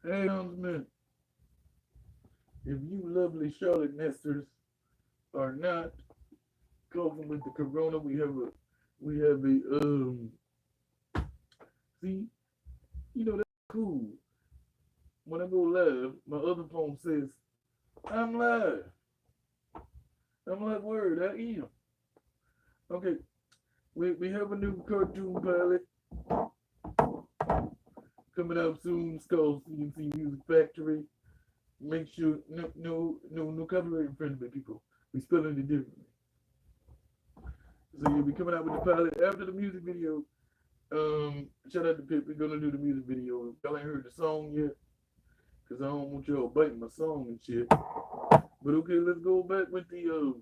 Hey, announcement. If you lovely Charlotte nesters are not coughing with the corona, we have a see, that's cool. When I go live, my other phone says I'm live. I'm like, word, I am. Okay, we have a new cartoon pilot coming out soon. It's called CNC Music Factory. Make sure no copyright infringement, people. We spelling it differently. So you'll be coming out with the pilot after the music video. Shout out to Pip. We're gonna do the music video. Y'all ain't heard the song yet, cause I don't want y'all biting my song and shit. But okay, let's go back with the.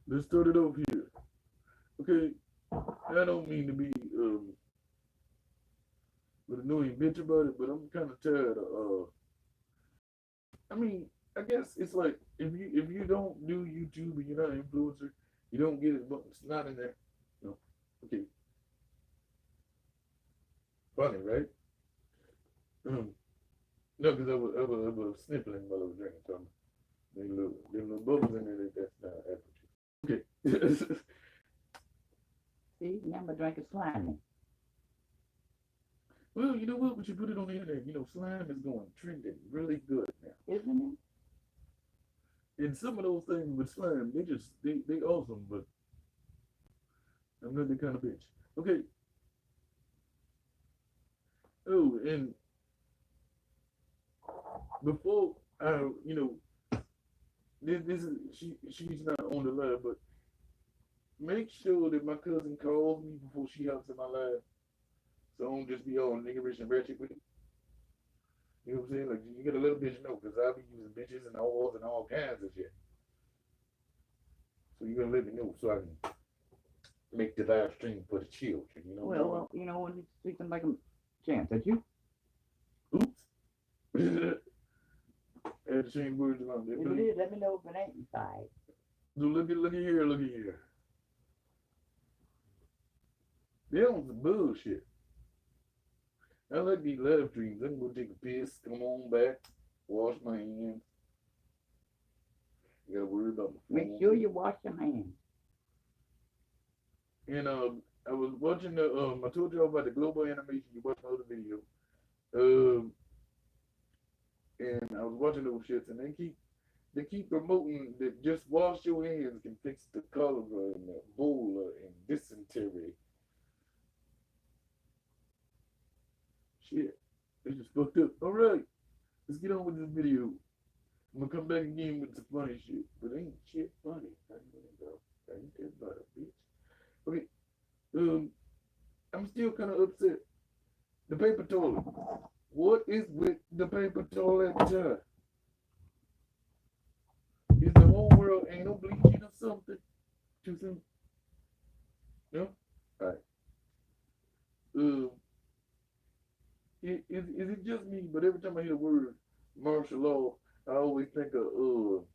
Let's start it off here. Okay, I don't mean to be an annoying bitch about it, but I'm kind of tired of. I mean, I guess it's like if you don't do YouTube and you're not an influencer, you don't get it. But it's not in there. No. Okay. Funny, right? Um, no, because I was sniffling while I was drinking something. There little bubbles in there. That's not apple juice. Okay. See, now I'm drinking slimy. Well, you know what? We should put it on the internet. Slime is going trending really good now. Isn't it? And some of those things with slime, they awesome, but I'm not that kind of bitch. Okay. Oh, and before this is she's not on the live, but make sure that my cousin calls me before she hops in my live, so I don't just be all niggerish and ratchet with it. You know what I'm saying? Like you get a little bitch know, because I be using bitches and all kinds of shit. So you gotta let me know so I can make the live stream for the children. Well, when you speaking like a chance, did you? Oops. Had the same words around there. If it is, let me know if it ain't inside. So look at here. They on some bullshit. I like these live streams. I can go take a piss, come on back, wash my hands. You gotta worry about my phone. Make sure you wash your hands. And I was watching I told y'all about the global animation. You watched my other video. And I was watching those shits, and they keep promoting that just wash your hands can fix the cholera and the Ebola and dysentery. Shit, it's just fucked up. All right, let's get on with this video. I'm gonna come back again with the funny shit, but ain't shit funny. Ain't that butter, bitch. Okay, I'm still kind of upset. The paper toilet. What is with the paper toilet? Is the whole world anal bleaching or something? Too soon? No? Alright. Is it just me? But every time I hear the word martial law, I always think of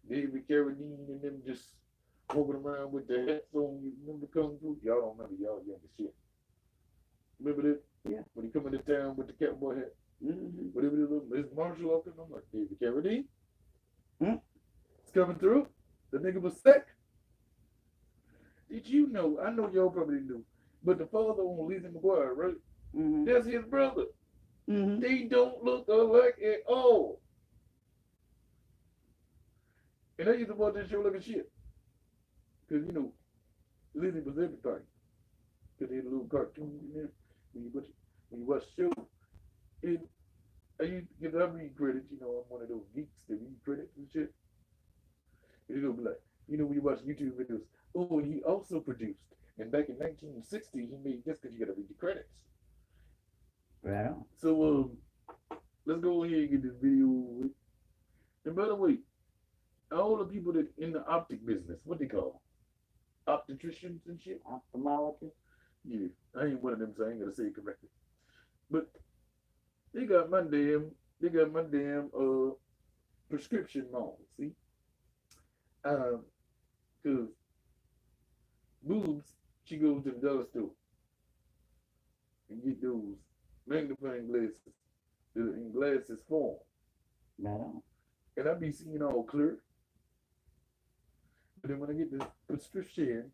David Carradine and them just walking around with their hats on. You remember Kung Fu? Y'all don't remember, y'all young as shit. Remember that? Yeah. When he come into town with the cowboy hat. Mm-hmm. Whatever it is, it's martial law. I'm like, David Carradine? Hmm? It's coming through. The nigga was sick. Did you know? I know y'all probably knew. But the father on Lizzie McGuire, right? Mm-hmm. That's his brother. Mm-hmm. They don't look alike at all. And I used to watch that show like a shit. Because, Lizzie was everything. Because they had a little cartoon in there. When you watch the show, and I used to get, I read credits, I'm one of those geeks that read credits and shit. And it'll be like, when you watch YouTube videos, oh, and he also produced. And back in 1960, he made this because you got to read the credits. Right on. So, let's go ahead and get this video with. And by the way, all the people that in the optic business, what they call opticians and shit. Ophthalmologist. Yeah, I ain't one of them, so I ain't gonna say it correctly. But they got my damn prescription mall. See, cause boobs, she goes to the dollar store and get those magnifying glasses in glasses form. Right on. And I be seeing all clear. But then when I get this prescription,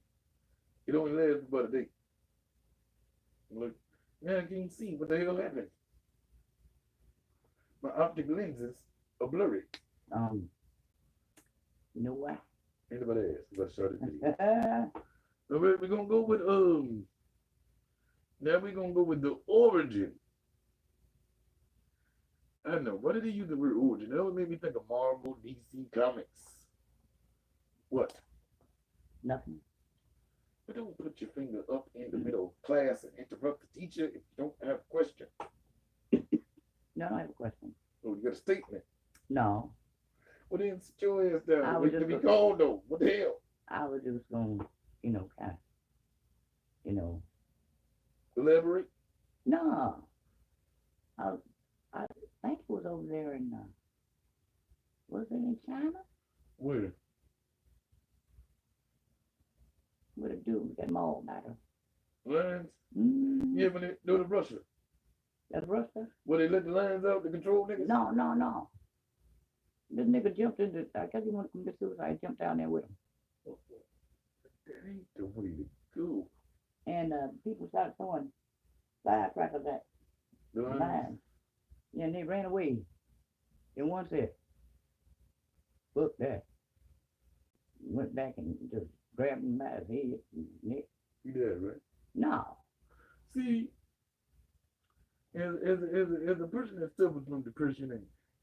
it only lasts about a day. I'm like, man, I can't see what the hell happened. My optic lenses are blurry. You know what? Anybody else? Let's start the video. All right, we're gonna go with now we're gonna go with the origin. I don't know. Why did they use the word origin? That would make me think of Marvel, DC Comics. What? Nothing. But don't put your finger up in the middle of class and interrupt the teacher if you don't have a question. No, I don't have a question. Oh, you got a statement. No. Well, then sit your ass down. I was Wait just to be gonna- called though. What the hell? I was just going to, kind of, Elaborate. no. I think it was over there in, was it in China? Where? What it do with that mall matter? Lines? Mm, Yeah, when they go to Russia. That's Russia? Where they let the lines out to control niggas? No. This nigga jumped into, I guess he wanted to commit suicide, jumped down there with him. That ain't the way to go. And people started throwing firecrackers at The the lines. line. Yeah, and they ran away. And one said, fuck that. Went back and just grabbed him by his head and neck. You did, right? No. See, as a person that suffers from depression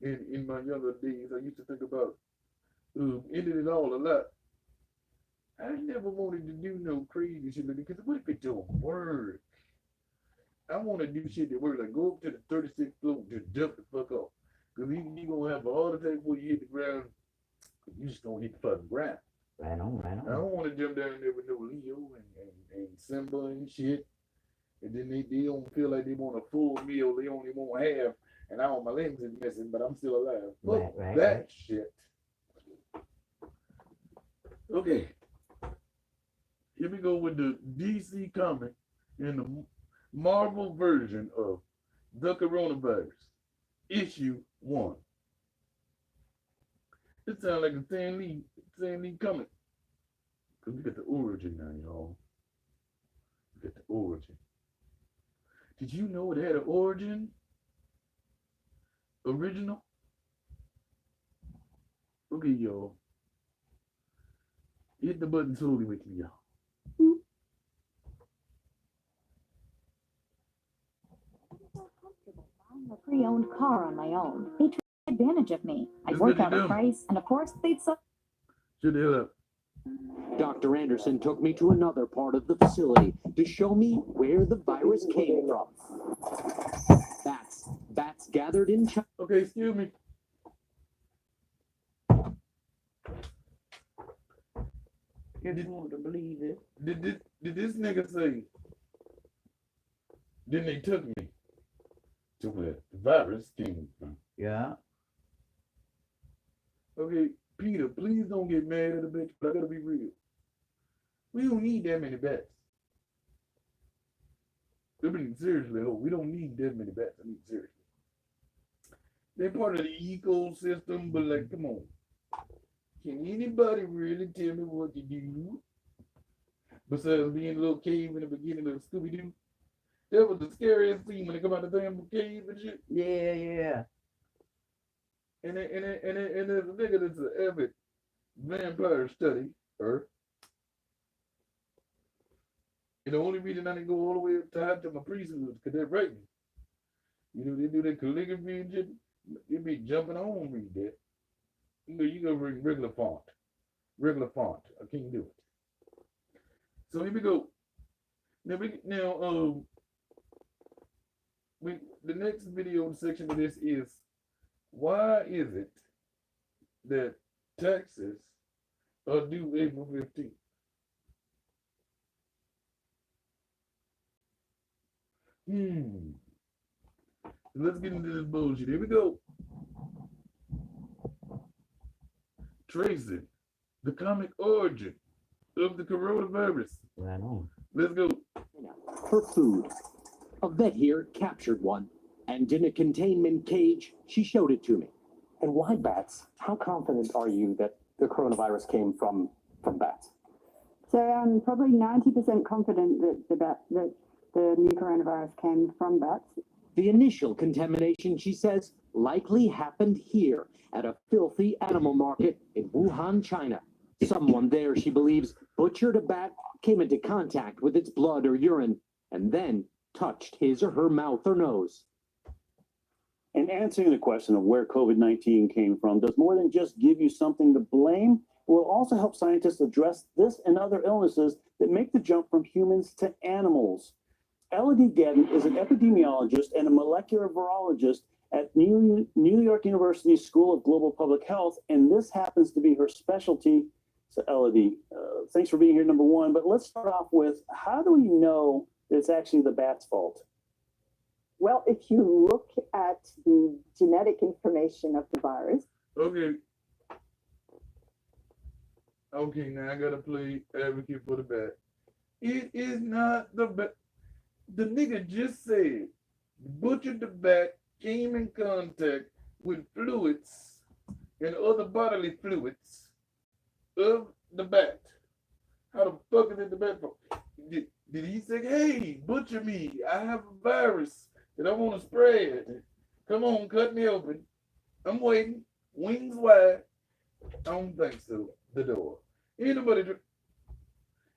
and in my younger days, I used to think about ending it all a lot. I never wanted to do no crazy shit like that because what if it don't work? I want to do shit that works, like go up to the 36th floor and just jump the fuck off. Because you going to have a heart attack before you hit the ground. You just going to hit the fucking ground. Right on. I don't want to jump down there with no Leo and Simba and shit. And then they don't feel like they want a full meal. They only want half. And all my limbs is missing, but I'm still alive. Fuck that shit. Okay. Here we go with the DC comic and the Marvel version of the Coronavirus. Issue 1. It sounds like a Stan Lee comic. Because we got the origin now, y'all. We got the origin. Did you know it had an origin? Original? Okay, y'all. Hit the button slowly with me, y'all. Buying a pre-owned car on my own. They took advantage of me. I'd That's work what out you a do. price, and of course, they'd sell. Shut the hell up. Dr. Anderson took me to another part of the facility to show me where the virus came from. Bats gathered in China. Okay, excuse me. If you want to believe it. Did this nigga say, then they took me to where the virus came from? Yeah. Okay, Peter, please don't get mad at the bitch, but I gotta be real. We don't need that many bats. I mean, seriously, we don't need that many bats. I mean, seriously. They're part of the ecosystem, but like, come on. Can anybody really tell me what to do? Besides being a little cave in the beginning of Scooby-Doo? That was the scariest scene when they come out of the damn cave and shit. Yeah. And there's a nigga that's an avid vampire study, and the only reason I didn't go all the way up to my priesthood is because they're writing. You know, they do that calligraphy and shit. They be jumping on read that. You go read regular font. I can't do it. So here we go. The next video section of this is, why is it that taxes are due April 15th? Let's get into this bullshit. Here we go. Tracing the comic origin of the coronavirus. Right on. Let's go. For food. A vet here captured one, and in a containment cage, she showed it to me. And why bats? How confident are you that the coronavirus came from bats? So I'm probably 90% confident that the new coronavirus came from bats. The initial contamination, she says, likely happened here at a filthy animal market in Wuhan, China. Someone there, she believes, butchered a bat, came into contact with its blood or urine, and then touched his or her mouth or nose. And answering the question of where COVID-19 came from does more than just give you something to blame. It will also help scientists address this and other illnesses that make the jump from humans to animals. Elodie Gedden is an epidemiologist and a molecular virologist at New York University School of Global Public Health, and this happens to be her specialty. So Elodie, thanks for being here, number one. But let's start off with, how do we know that it's actually the bat's fault? Well, if you look at the genetic information of the virus. Okay. Okay, now I gotta play advocate for the bat. It is not the bat. The nigga just said butchered the bat, came in contact with fluids and other bodily fluids of the bat. How the fuck is it the bat fault? Did he say, hey, butcher me, I have a virus that I want to spread. Come on, cut me open. I'm waiting, wings wide. I don't think so. The door. Anybody?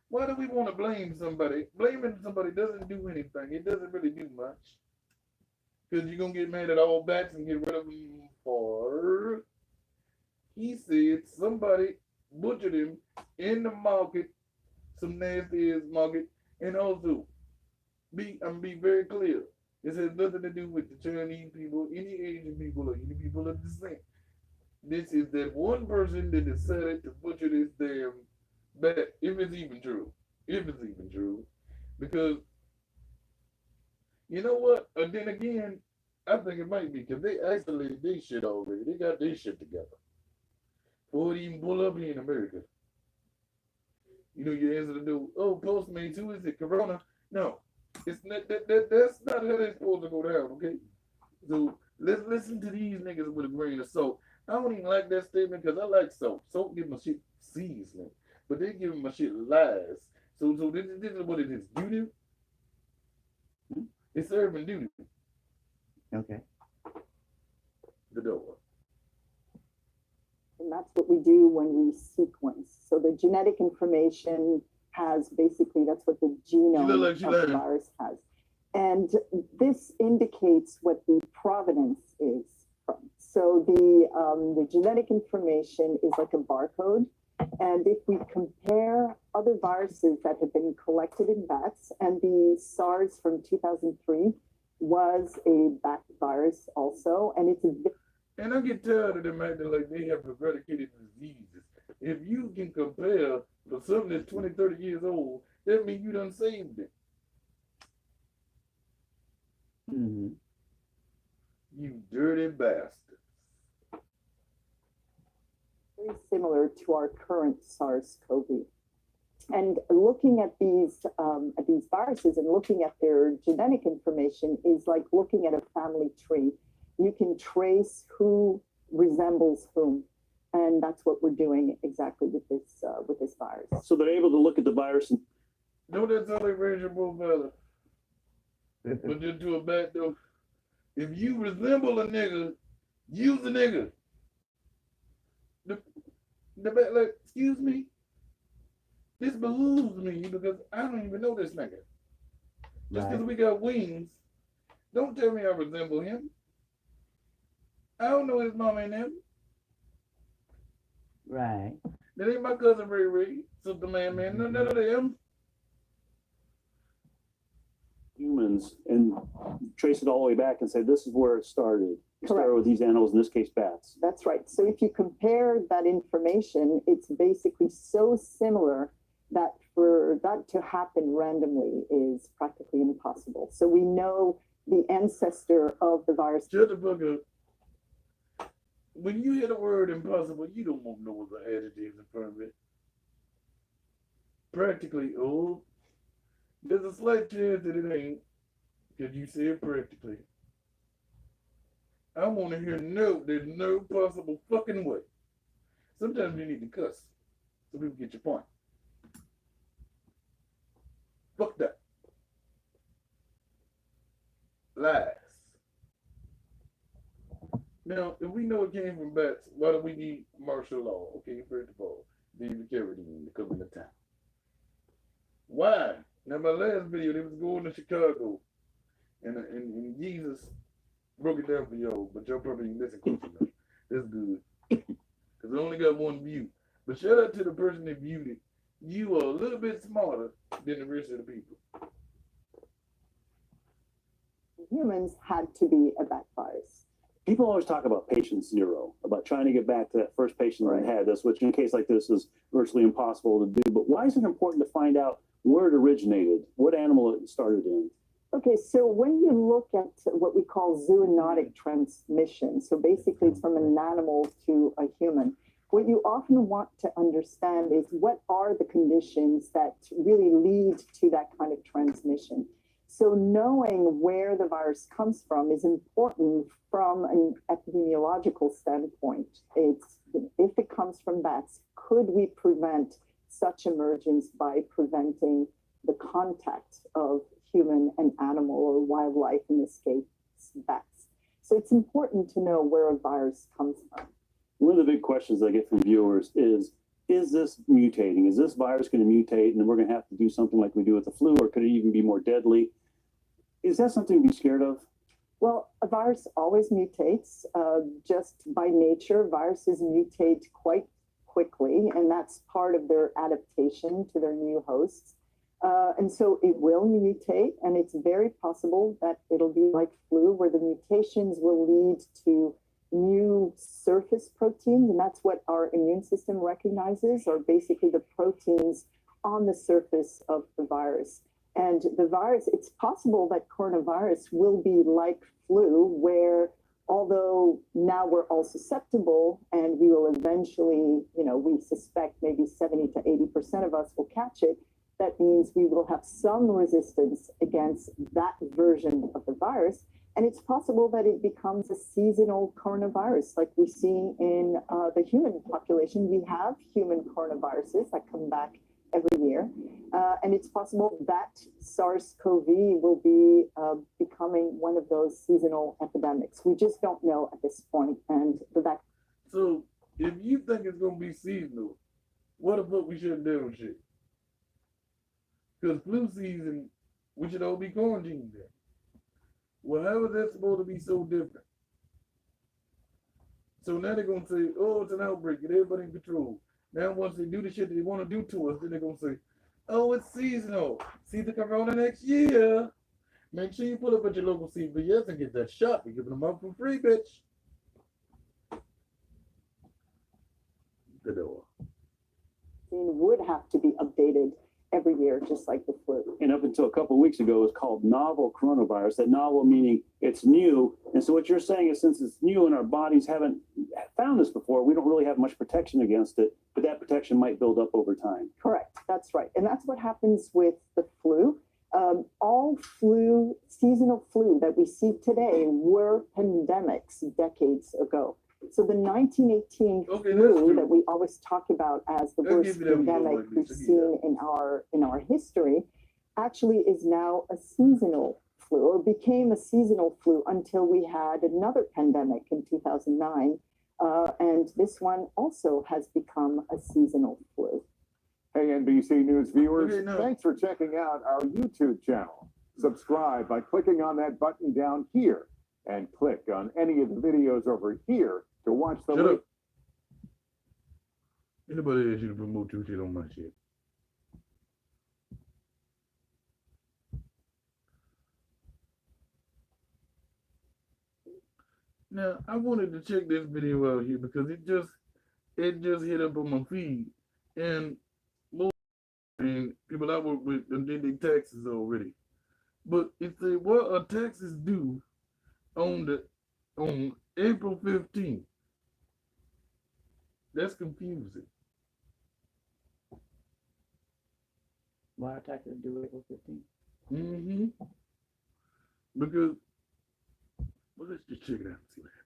Why do we want to blame somebody? Blaming somebody doesn't do anything. It doesn't really do much. Because you're going to get mad at all bats and get rid of them for. He said somebody butchered him in the market, some nasty ass market, and also, I'm be very clear. This has nothing to do with the Chinese people, any Asian people, or any people of descent. This is that one person that decided to butcher this damn bat, if it's even true. If it's even true. Because, you know what? And then again, I think it might be because they isolated their shit already. They got their shit together. Before it even pull up here in America. You know, you answer the door, oh, Postmates, who is it? Corona? No. It's not that's not how they're supposed to go down, okay? So let's listen to these niggas with a grain of salt. I don't even like that statement because I like salt. Salt give my shit seasoning, but they give my shit lies. So this is what it is. Doo-doo. It's serving doo-doo. Okay. The door. And that's what we do when we sequence. So the genetic information has basically, that's what the genome like of the virus has. And this indicates what the provenance is from. So the genetic information is like a barcode. And if we compare other viruses that have been collected in bats, and the SARS from 2003 was a bat virus also, and it's and I get tired of them acting like they have eradicated diseases. If you can compare for something that's 20, 30 years old, that means you done saved it. Mm-hmm. You dirty bastard. very similar to our current SARS-CoV. And looking at these viruses and looking at their genetic information is like looking at a family tree. You can trace who resembles whom, and that's what we're doing exactly with this virus. So they're able to look at the virus and No, that's how they raise your profile. But just do a back though. If you resemble a nigga, use a nigga. The back, like, excuse me. This behooves me because I don't even know this nigga. Just because we got wings, don't tell me I resemble him. I don't know his mama and him. Right. That ain't my cousin Ray Ray, Sister Man, none of them. humans and trace it all the way back and say this is where it started. It started with these animals, in this case, bats. That's right. So if you compare that information, it's basically so similar that for that to happen randomly is practically impossible. So we know the ancestor of the virus. Shut the fuck up. When you hear the word impossible, you don't want no other adjectives in front of it. Practically, there's a slight chance that it ain't. Because you said practically. I want to hear no, there's no possible fucking way. Sometimes you need to cuss so people get your point. Fuck that. Lies. Now, if we know it came from bats, why do we need martial law? Okay, first of all, David Carradine to come into town. Why? Now, my last video, they was going to Chicago, and Jesus broke it down for y'all, but y'all probably didn't listen close enough. That's good. Because I only got one view. But shout out to the person that viewed it. You are a little bit smarter than the rest of the people. Humans had to be a bat virus. People always talk about patient zero, about trying to get back to that first patient that had this, which in a case like this is virtually impossible to do. But why is it important to find out where it originated, what animal it started in? Okay, so when you look at what we call zoonotic transmission, so basically it's from an animal to a human, what you often want to understand is what are the conditions that really lead to that kind of transmission. So knowing where the virus comes from is important from an epidemiological standpoint. It's, if it comes from bats, could we prevent such emergence by preventing the contact of human and animal or wildlife, in this case, bats? So it's important to know where a virus comes from. One of the big questions I get from viewers is this mutating? Is this virus going to mutate and we're going to have to do something like we do with the flu, or could it even be more deadly? Is that something to be scared of? Well, a virus always mutates. Just by nature, viruses mutate quite quickly, and that's part of their adaptation to their new hosts. And so it will mutate, and it's very possible that it'll be like flu, where the mutations will lead to new surface proteins, and that's what our immune system recognizes, are basically the proteins on the surface of the virus. And the virus, it's possible that coronavirus will be like flu, where although now we're all susceptible and we will eventually, we suspect maybe 70 to 80% of us will catch it, that means we will have some resistance against that version of the virus. And it's possible that it becomes a seasonal coronavirus, like we see in the human population. We have human coronaviruses that come back every year. And it's possible that SARS-CoV will be becoming one of those seasonal epidemics. We just don't know at this point. And the vaccine. So if you think it's going to be seasonal, what the fuck we shouldn't do with shit? Because flu season, we should all be quarantined there. Well, how is that supposed to be so different? So now they're going to say, oh, it's an outbreak, get everybody in control. Now once they do the shit that they want to do to us, then they're going to say, oh, it's seasonal. See the corona next year. Make sure you pull up at your local CVS and get that shot. We're giving them out for free, bitch. The door. Would have to be updated every year, just like the flu. And up until a couple of weeks ago, it was called novel coronavirus. That novel meaning it's new. And so what you're saying is, since it's new and our bodies haven't found this before, we don't really have much protection against it, but that protection might build up over time. Correct. That's right. And that's what happens with the flu. All flu, seasonal flu that we see today were pandemics decades ago. So the 1918 flu that we always talk about as the worst pandemic we've seen in our history actually is now a seasonal flu, or became a seasonal flu until we had another pandemic in 2009. And this one also has become a seasonal flu. Hey, NBC News viewers, thanks for checking out our YouTube channel. Subscribe by clicking on that button down here, and click on any of the videos over here to watch the link. Anybody ask you to promote your shit on my shit? Now, I wanted to check this video out here because it just hit up on my feed, and people I work with did their taxes already. But it said, what are taxes due on April 15th? That's confusing. Why are taxes due April 15th? Mm-hmm. Because, well, let's just check it out and see what happens.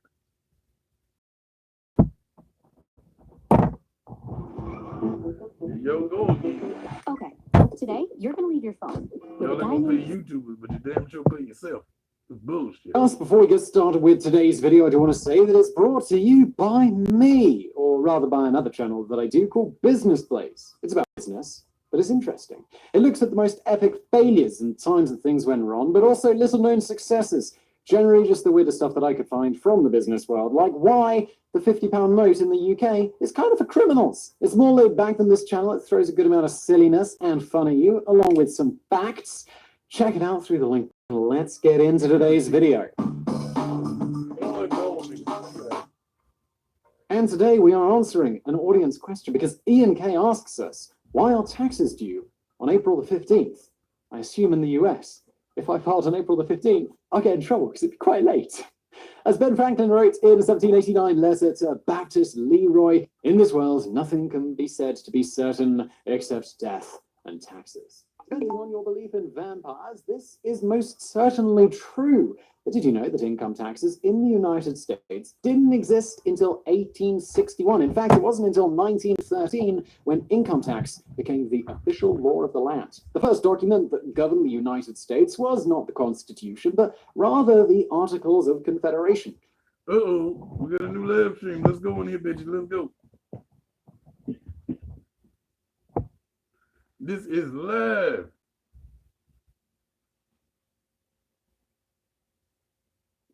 Yo, go again. Okay, today you're gonna leave your phone with Y'all a ain't guy gonna pay named... YouTubers, but you damn sure pay yourself. It's bullshit. Just before we get started with today's video, I do want to say that it's brought to you by me, or rather by another channel that I do called Business Plays. It's about business, but it's interesting. It looks at the most epic failures and times that things went wrong, but also little-known successes. Generally just the weirdest stuff that I could find from the business world, like why the £50 note in the UK is kind of for criminals. It's more laid back than this channel. It throws a good amount of silliness and fun at you, along with some facts. Check it out through the link. Let's get into today's video. And today we are answering an audience question because Ian K asks us, why are taxes due on April the 15th? I assume in the US. If I filed on April the 15th, I'll get in trouble because it'd be quite late. As Ben Franklin wrote in a 1789 letter to Baptist Leroy, in this world, nothing can be said to be certain except death and taxes. Depending on your belief in vampires, this is most certainly true. But did you know that income taxes in the United States didn't exist until 1861? In fact, it wasn't until 1913 when income tax became the official law of the land. The first document that governed the United States was not the Constitution, but rather the Articles of Confederation. Uh-oh, we got a new live stream. Let's go in here, bitches. Let's go. This is live.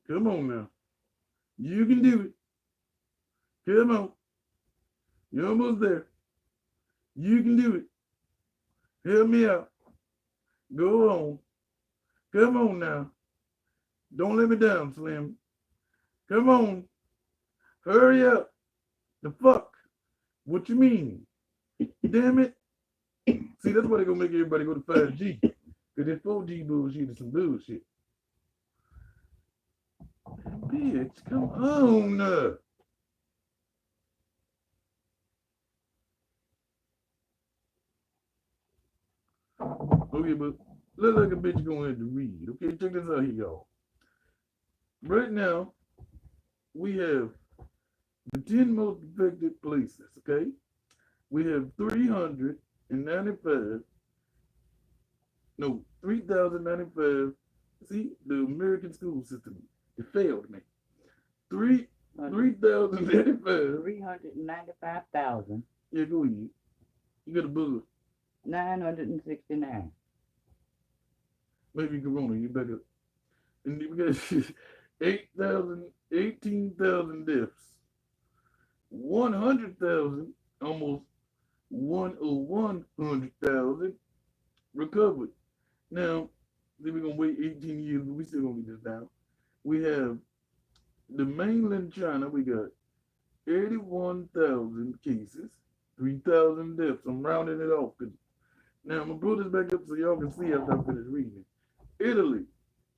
Come on now. You can do it. Come on. You're almost there. You can do it. Help me out. Go on. Come on now. Don't let me down, Slim. Come on. Hurry up. The fuck? What you mean? Damn it. See, that's why they're going to make everybody go to 5G. Because this 4G bullshit is some bullshit. Bitch, come on. Okay, but look like a bitch going to have to read. Okay, check this out here, y'all. Right now, we have the 10 most affected places, okay? We have 3,095. See, the American school system, it failed me. 3,095. 395,000. Yeah, go ahead. You got a bullet. 969. Maybe Corona, you better. And we got 18,000 deaths. 100,000, almost 100,000 recovered. Now, then we're going to wait 18 years, but we still going to get this down. We have the mainland China, we got 81,000 cases, 3,000 deaths. I'm rounding it off. Now, I'm going to pull this back up so y'all can see after I finish reading it. Italy,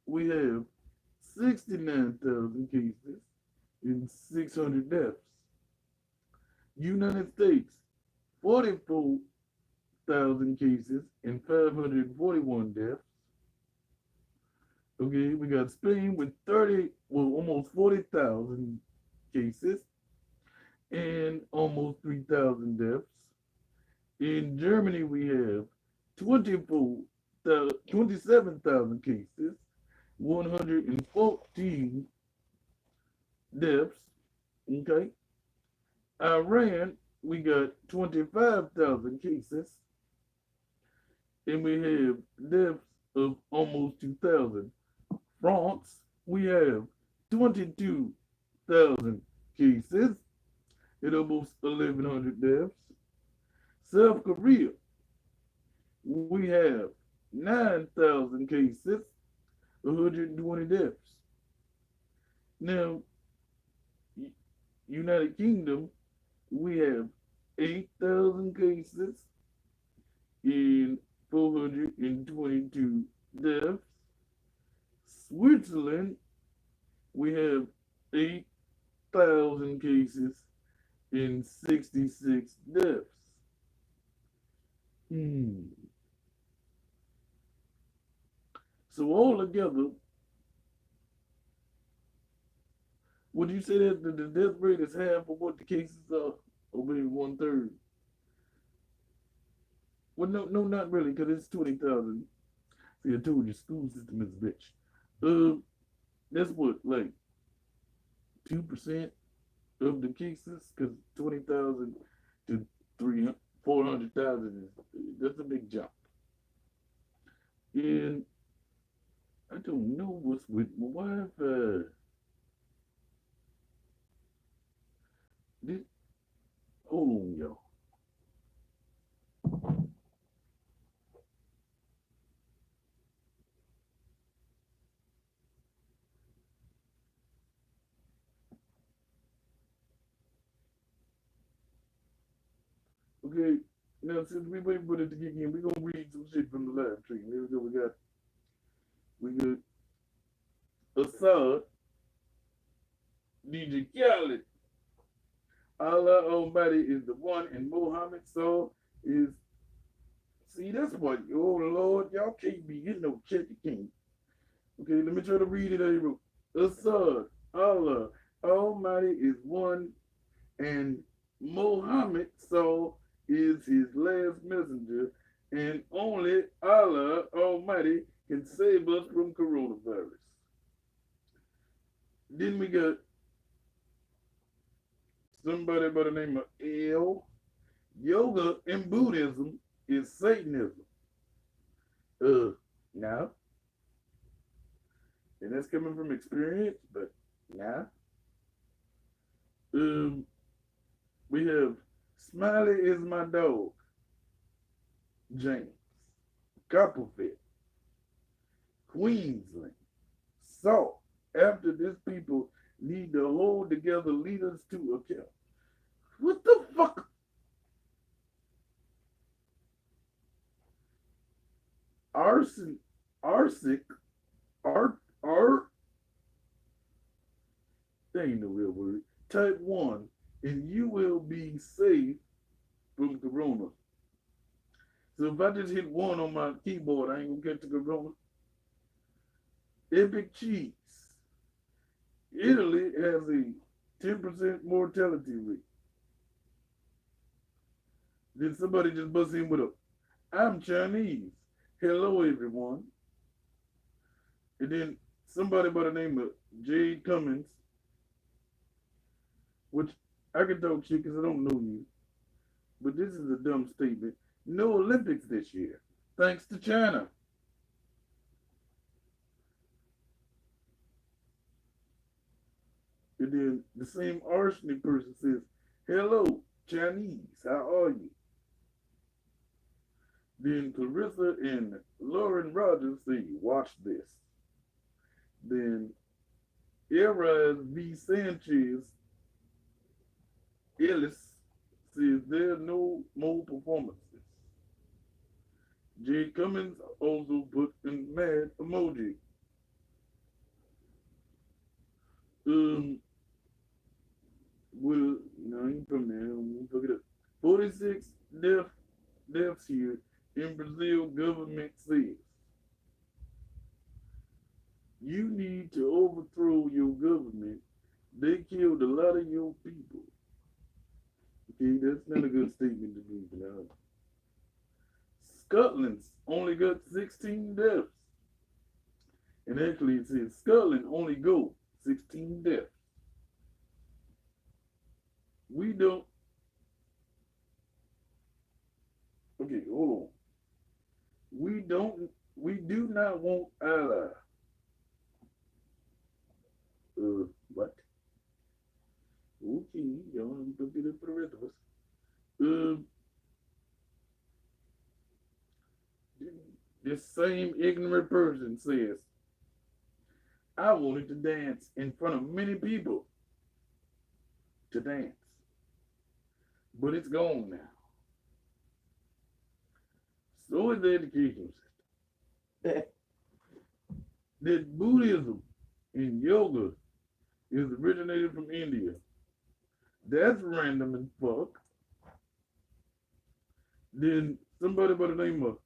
we have 69,000 cases and 600 deaths. United States, 44,000 cases and 541 deaths. Okay, we got Spain with almost 40,000 cases and almost 3,000 deaths. In Germany, we have 27,000 cases, 114 deaths. Okay. Iran, we got 25,000 cases, and we have deaths of almost 2,000. France, we have 22,000 cases and almost 1,100 deaths. South Korea, we have 9,000 cases, 120 deaths. Now, United Kingdom, we have 8,000 cases and 422 deaths. Switzerland, we have 8,000 cases and 66 deaths. So all together, Would you say that the death rate is half of what the cases are, or maybe 1/3? Well, no, not really, because it's 20,000. See, I told you, school system is a bitch. That's what, like 2% of the cases, because 20,000 to 300, 400,000 that's a big jump. And I don't know what's with my wife. Hold on, y'all. Okay, now since we wait for it to kick in, we're gonna read some shit from the live stream. Here we go. We got Assad, DJ Khaled. Allah Almighty is the one, and Muhammad Saw is. See, that's what. Oh Lord, y'all can't be getting no check king. Okay, let me try to read it. Assad, Allah Almighty is one, and Muhammad Saw is his last messenger, and only Allah Almighty can save us from coronavirus. Then we got somebody by the name of El. Yoga in Buddhism is Satanism. No. And that's coming from experience, but nah. We have Smiley is my dog. James. Copperfield. Queensland. So, after this people need to hold together leaders to account. What the fuck? Arsic, that ain't no real word. Type 1, and you will be safe from corona. So if I just hit 1 on my keyboard, I ain't gonna get the corona. Epic cheese. Italy has a 10% mortality rate. Then somebody just bust in with a, I'm Chinese. Hello, everyone. And then somebody by the name of Jade Cummins, which I can talk shit because I don't know you. But this is a dumb statement. No Olympics this year, thanks to China. And then the same arsenic person says, hello, Chinese, how are you? Then Clarissa and Lauren Rogers say, watch this. Then Eras V. Sanchez Ellis says there are no more performances. Jay Cummins also put in mad emoji. Well, no, ain't from there. Look it up. 46 deaths here in Brazil. Government says you need to overthrow your government. They killed a lot of your people. Okay, that's not a good statement to do, now. Scotland's only got 16 deaths. And actually it says Scotland only go 16 deaths. We don't. Okay, hold on. We do not want Allah. What? Okay, y'all look it up for the rest of us. This same ignorant person says, I wanted to dance in front of many people to dance. But it's gone now. So is the education system. That Buddhism and yoga is originated from India. That's random as fuck. Then somebody by the name of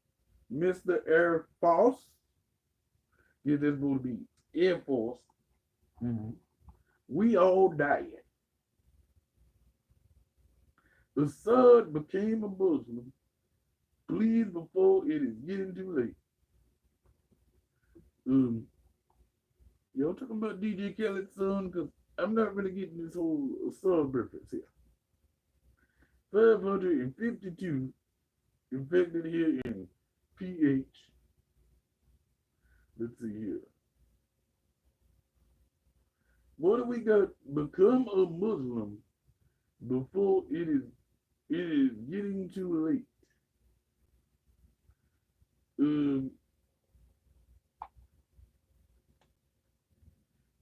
Mr. Air Force, get this supposed to be Air Force, We all died. Assad became a Muslim. Please, before it is getting too late. Y'all talking about DJ Khaled's son? Because I'm not really getting this whole Assad reference here. 552 infected here in PH. Let's see here. What do we got? Become a Muslim before it is getting too late.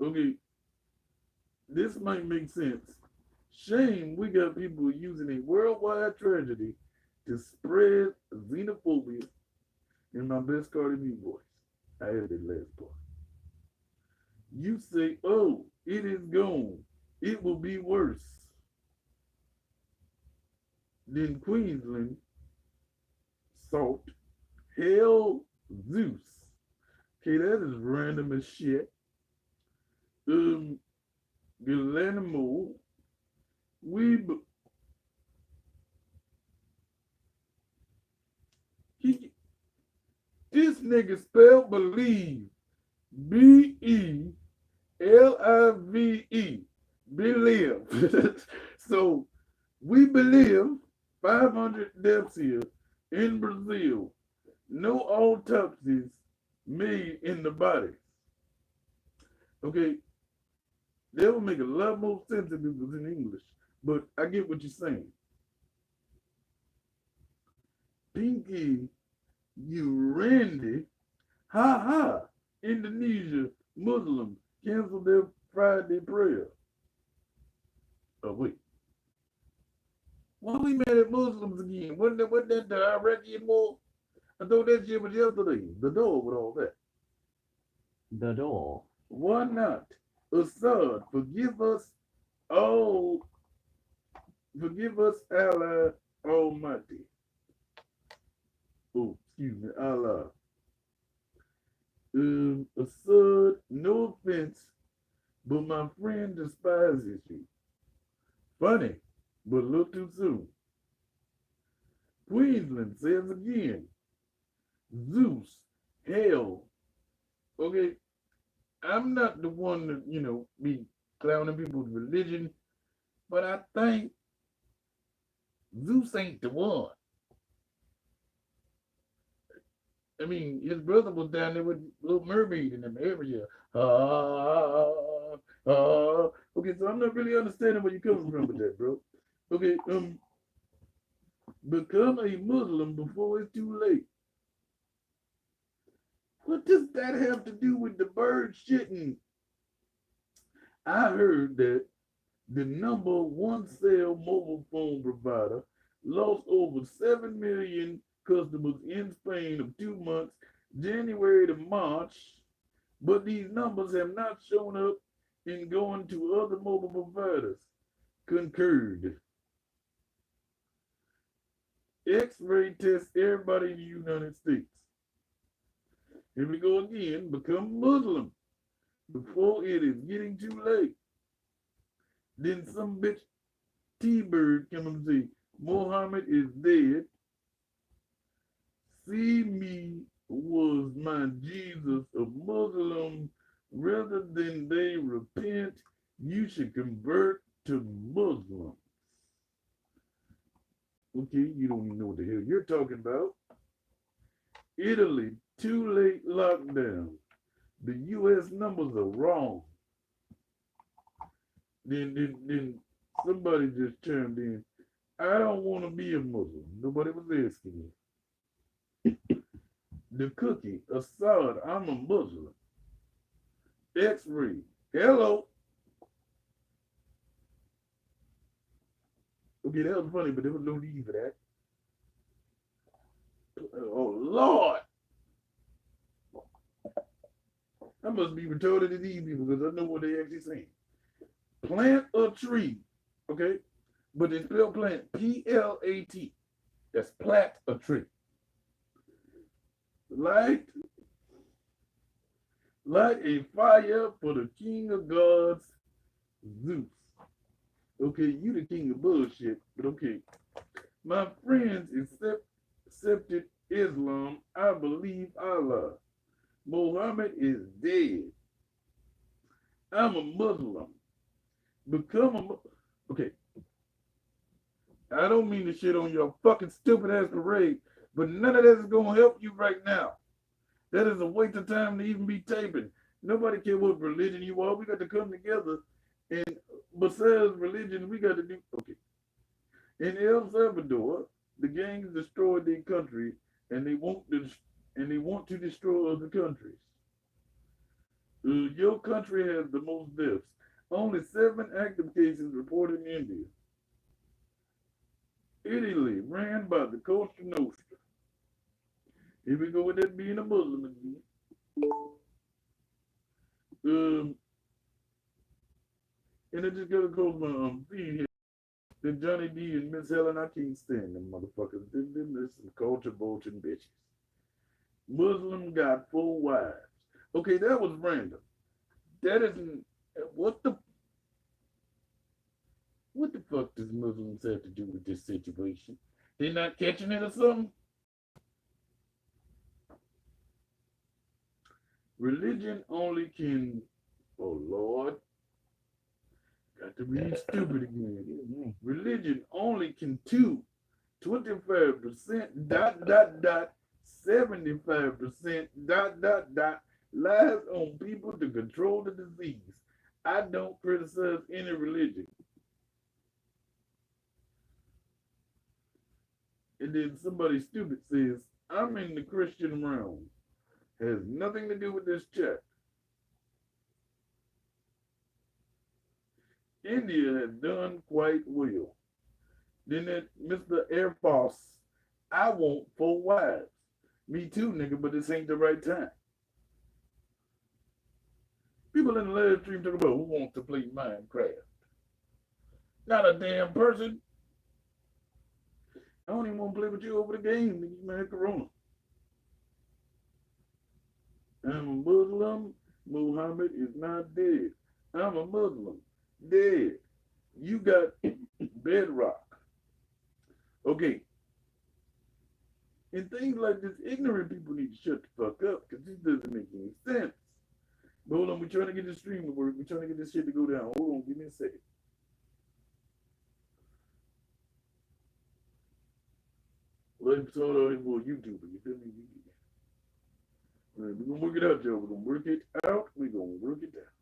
Okay, this might make sense. Shame we got people using a worldwide tragedy to spread xenophobia in my best Cardi B voice. I added the last part. You say, oh, it is gone. It will be worse. Then Queensland, Salt, Hell, Zeus. Okay, that is random as shit. Guillermo, this nigga spelled believe, B-E-L-I-V-E, believe. So we believe 500 deaths here in Brazil. No autopsies made in the bodies. Okay, that would make a lot more sense if it was in English, but I get what you're saying. Pinky, you Randy, ha ha, Indonesia, Muslim, cancel their Friday prayer. Oh, wait. Why we mad at Muslims again? Wasn't that the Iraqi war? I thought that shit was yesterday. The door with all that. The door. Why not? Assad, forgive us all. Forgive us, Allah Almighty. Oh, excuse me, Allah. Assad, no offense, but my friend despises you. Funny, but a little too soon. Queensland says again, Zeus, hell. Okay, I'm not the one to, be clowning people's religion, but I think Zeus ain't the one. I mean, his brother was down there with Little Mermaid in them area. Okay, so I'm not really understanding where you're coming from with that, bro. Okay, become a Muslim before it's too late. What does that have to do with the bird shitting? I heard that the number one cell mobile phone provider lost over 7 million customers in Spain of 2 months, January to March, but these numbers have not shown up in going to other mobile providers. Concurred. X-ray test everybody in the United States. Here we go again, become Muslim before it is getting too late. Then some bitch T-Bird come and say, Muhammad is dead. See me was my Jesus a Muslim, rather than they repent, you should convert to Muslim. Okay, you don't even know what the hell you're talking about. Italy, too late lockdown. The U.S. numbers are wrong. Then somebody just chimed in. I don't want to be a Muslim. Nobody was asking me. The cookie, Assad, I'm a Muslim. X-ray, hello. Okay, that was funny, but there was no need for that. Oh, Lord. I must be retarded to these people because I know what they actually saying. Plant a tree, okay? But they spell plant, P-L-A-T. That's plant a tree. Light a fire for the King of Gods, Zeus. Okay, you the king of bullshit, but okay. My friends accepted Islam. I believe Allah. Muhammad is dead. I'm a Muslim. Okay. I don't mean to shit on your fucking stupid ass parade, but none of that is gonna help you right now. That is a waste of time to even be taping. Nobody care what religion you are. We got to come together, and besides religion, we got to do okay. In El Salvador, the gangs destroyed their country, and they want to destroy other countries. Your country has the most deaths. Only 7 active cases reported in India. Italy, ran by the Costa Nostra. Here we go with that being a Muslim again. And I just gotta close my feed here. Then Johnny D and Miss Helen, I can't stand them motherfuckers. Them some culture vulturing bitches. Muslim got 4 wives. Okay, that was random. That isn't what the fuck does Muslims have to do with this situation? They not catching it or something? Religion only can, oh Lord, got to read stupid again. Religion only can 25% ... 75% ... lies on people to control the disease. I don't criticize any religion. And then somebody stupid says, I'm in the Christian realm. Has nothing to do with this chat. India has done quite well. Then that Mr. Air Force, I want 4 wives. Me too, nigga, but this ain't the right time. People in the live stream talk about who wants to play Minecraft. Not a damn person. I don't even want to play with you over the game, nigga. You might have corona. I'm a Muslim. Muhammad is not dead. I'm a Muslim. Dead. You got bedrock. Okay. And things like this, ignorant people need to shut the fuck up because this doesn't make any sense. But hold on, we're trying to get this stream to work. We're trying to get this shit to go down. Hold on, give me a second. Well, it's all out here for YouTuber. You feel me? All right, we're going to work it out, y'all. We're going to work it out. We're going to work it out.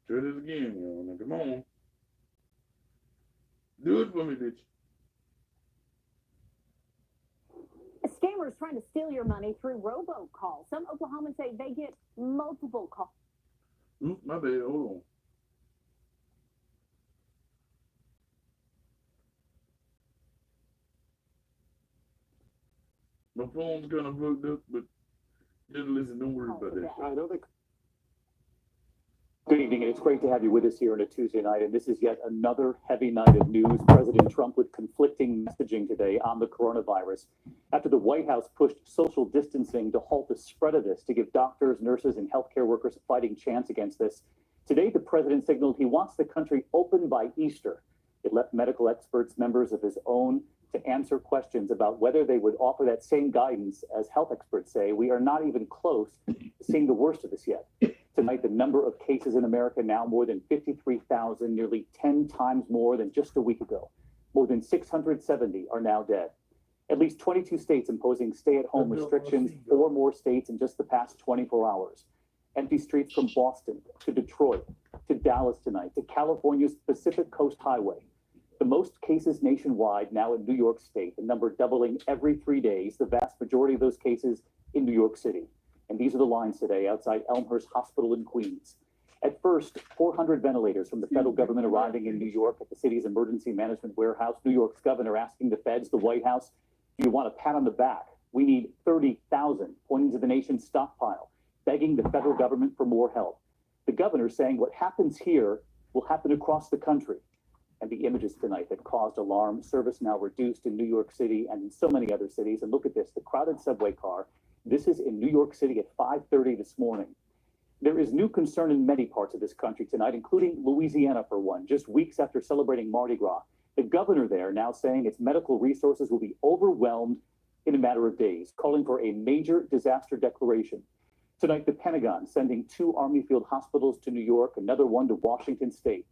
Try this again, y'all. Now, come on. Do it for me, bitch. Scammers trying to steal your money through robocalls. Some Oklahomans say they get multiple calls. Oops, my bad. Hold on. My phone's kind of fucked up, but just listen. Don't worry about that. I know that. Good evening, and it's great to have you with us here on a Tuesday night. And this is yet another heavy night of news. President Trump with conflicting messaging today on the coronavirus after the White House pushed social distancing to halt the spread of this, to give doctors, nurses, and healthcare workers a fighting chance against this. Today, the president signaled he wants the country open by Easter. It left medical experts, members of his own, to answer questions about whether they would offer that same guidance. As health experts say, we are not even close to seeing the worst of this yet. Tonight, the number of cases in America now more than 53,000, nearly 10 times more than just a week ago. More than 670 are now dead. At least 22 states imposing stay-at-home restrictions, 4 more states in just the past 24 hours. Empty streets from Boston to Detroit to Dallas tonight to California's Pacific Coast Highway. The most cases nationwide now in New York State, the number doubling every 3 days, the vast majority of those cases in New York City. And these are the lines today outside Elmhurst Hospital in Queens. At first, 400 ventilators from the federal government arriving in New York at the city's emergency management warehouse. New York's governor asking the feds, the White House, do you want a pat on the back? We need 30,000, pointing to the nation's stockpile, begging the federal government for more help. The governor saying what happens here will happen across the country. and the images tonight that caused alarm. Service now reduced in New York City and in so many other cities. And look at this, the crowded subway car. This is in New York City at 5:30 this morning. There is new concern in many parts of this country tonight, including Louisiana for one, just weeks after celebrating Mardi Gras. The governor there now saying its medical resources will be overwhelmed in a matter of days, calling for a major disaster declaration. Tonight, the Pentagon sending 2 Army field hospitals to New York, another one to Washington State.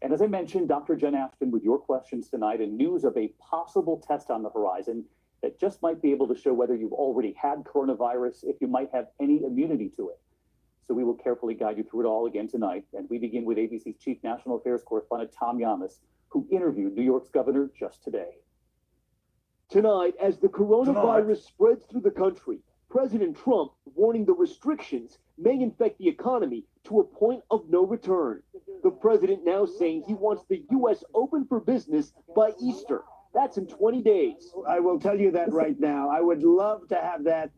And as I mentioned, Dr. Jen Ashton with your questions tonight and news of a possible test on the horizon that just might be able to show whether you've already had coronavirus, if you might have any immunity to it. So we will carefully guide you through it all again tonight. And we begin with ABC's Chief National Affairs correspondent, Tom Yamas, who interviewed New York's governor just today. Tonight, as the coronavirus spreads through the country, President Trump warning the restrictions may infect the economy to a point of no return. The president now saying he wants the U.S. open for business by Easter. That's in 20 days. I will tell you that right now. I would love to have that.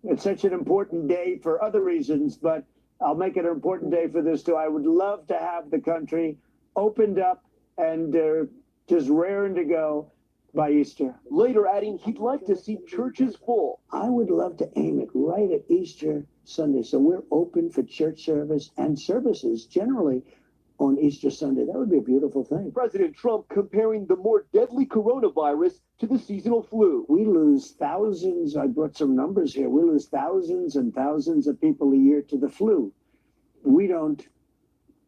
It's such an important day for other reasons, but I'll make it an important day for this too. I would love to have the country opened up and just raring to go by Easter. Later adding he'd like to see churches full. I would love to aim it right at Easter Sunday, so we're open for church service and services generally on Easter Sunday. That would be a beautiful thing. President Trump comparing the more deadly coronavirus to the seasonal flu. We lose thousands, I brought some numbers here, we lose thousands and thousands of people a year to the flu. We don't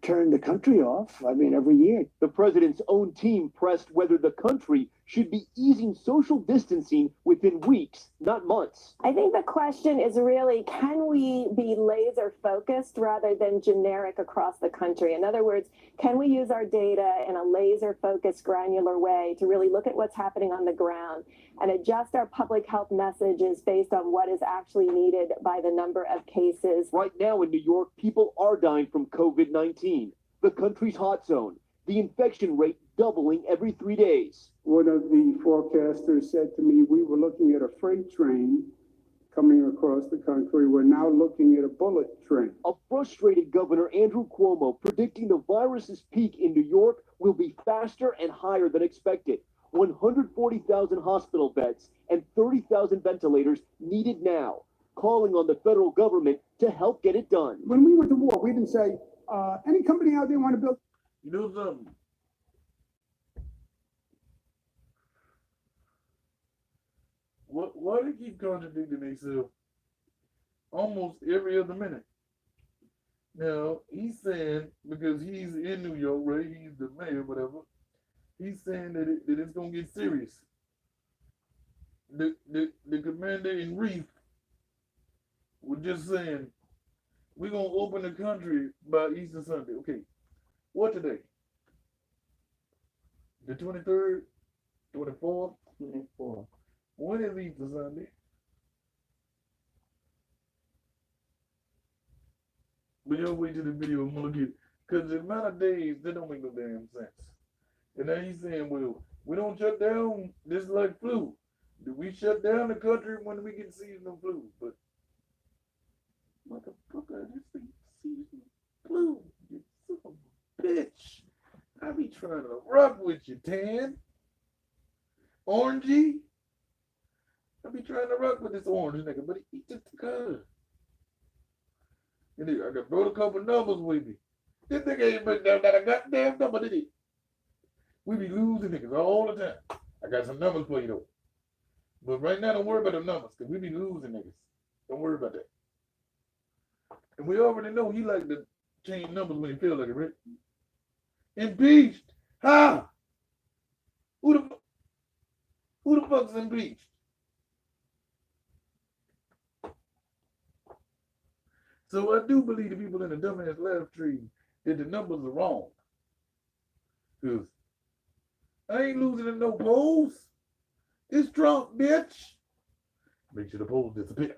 turn the country off, every year. The president's own team pressed whether the country should be easing social distancing within weeks, not months. I think the question is really, can we be laser focused rather than generic across the country? In other words, can we use our data in a laser focused, granular way to really look at what's happening on the ground and adjust our public health messages based on what is actually needed by the number of cases? Right now in New York, people are dying from COVID-19, the country's hot zone. The infection rate doubling every 3 days. One of the forecasters said to me, we were looking at a freight train coming across the country. We're now looking at a bullet train. A frustrated Governor Andrew Cuomo predicting the virus's peak in New York will be faster and higher than expected. 140,000 hospital beds and 30,000 ventilators needed now, calling on the federal government to help get it done. When we went to war, we didn't say, any company out there want to build? You know something? Why they keep contradicting themselves almost every other minute? Now, he's saying, because he's in New York, right? He's the mayor, whatever. He's saying that it's going to get serious. The commander-in-chief was just saying, we're going to open the country by Easter Sunday. Okay, what today? The 23rd? 24th? 24. When is Easter Sunday? But you'll wait till the video I'm gonna get. Because the amount of days, that don't make no damn sense. And now he's saying, well, we don't shut down this like flu. Do we shut down the country when we get seasonal flu? But motherfucker, this thing seasonal flu. You son of a bitch. I be trying to rock with you, Tan. Orangey. I be trying to rock with this orange nigga, but he just a cuz. And I got brought a couple numbers with me. This nigga ain't been down that a goddamn number, did he? We be losing niggas all the time. I got some numbers for you though. But right now, don't worry about the numbers, because we be losing niggas. Don't worry about that. And we already know he like to change numbers when he feel like it, right? Impeached? How? Who the fuck's impeached? So I do believe the people in the dumbass laugh tree that the numbers are wrong. Because I ain't losing in no polls. It's Trump, bitch. Make sure the polls disappear.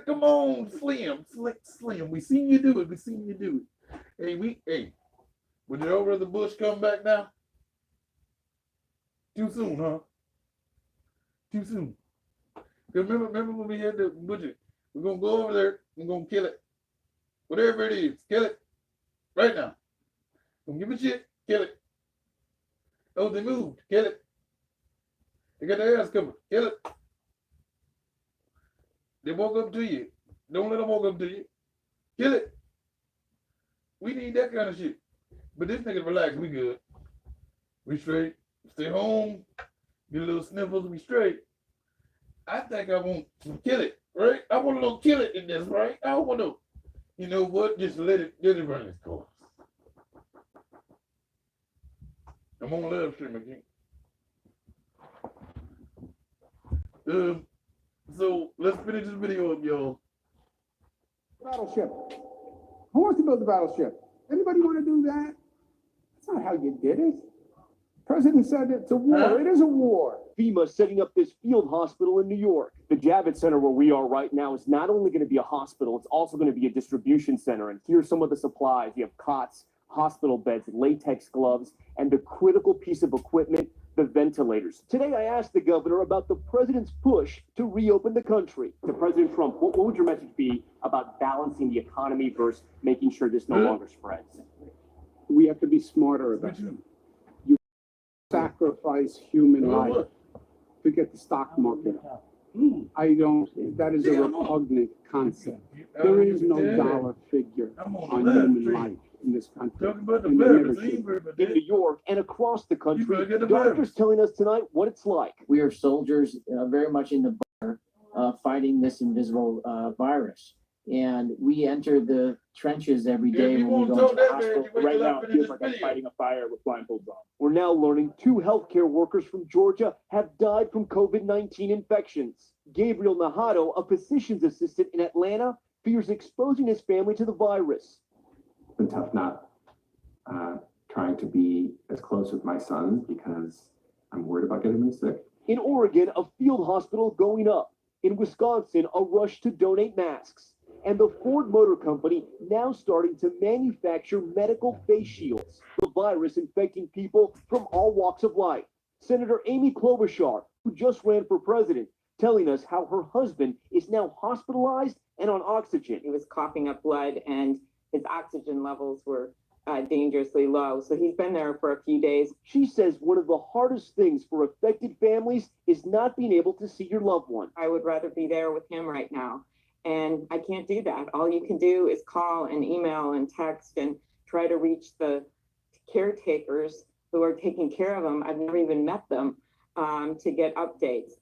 Come on, Slim. We seen you do it. Hey, would your brother Bush come back now? Too soon, huh? Too soon. Remember when we had the budget? We're going to go over there. We're going to kill it. Whatever it is, kill it. Right now. Don't give a shit. Kill it. Oh, they moved. Kill it. They got their ass covered. Kill it. They walk up to you. Don't let them walk up to you. Kill it. We need that kind of shit. But this nigga relax. We good. We straight. Stay home. Get a little sniffles. We straight. I think I want to kill it, right? I want a little kill it in this, right? I want to. You know what? Just let it run its course. I'm on live stream again. So let's finish this video up, y'all. Battleship. Who wants to build a battleship? Anybody want to do that? That's not how you did it. President said it's a war. It is a war. FEMA setting up this field hospital in New York. The Javits Center where we are right now is not only going to be a hospital, it's also going to be a distribution center. And here's some of the supplies. You have cots, hospital beds, latex gloves, and the critical piece of equipment, the ventilators. Today, I asked the governor about the president's push to reopen the country. To President Trump, what would your message be about balancing the economy versus making sure this no longer spreads? We have to be smarter about it. You sacrifice human life to get the stock market up. That is a repugnant concept. There is no dollar figure on human life in this country. In New York and across the country, doctors telling us tonight what it's like. We are soldiers very much in the bar fighting this invisible virus. And we enter the trenches every day when we go into the hospital. Right now, it feels like I'm fighting a fire with blindfolds on. We're now learning 2 healthcare workers from Georgia have died from COVID-19 infections. Gabriel Najato, a physician's assistant in Atlanta, fears exposing his family to the virus. It's been tough not trying to be as close with my son because I'm worried about getting him sick. In Oregon, a field hospital going up. In Wisconsin, a rush to donate masks. And the Ford Motor Company now starting to manufacture medical face shields. The virus infecting people from all walks of life. Senator Amy Klobuchar, who just ran for president, telling us how her husband is now hospitalized and on oxygen. He was coughing up blood and his oxygen levels were dangerously low. So he's been there for a few days. She says one of the hardest things for affected families is not being able to see your loved one. I would rather be there with him right now. And I can't do that. All you can do is call and email and text and try to reach the caretakers who are taking care of them. I've never even met them to get updates.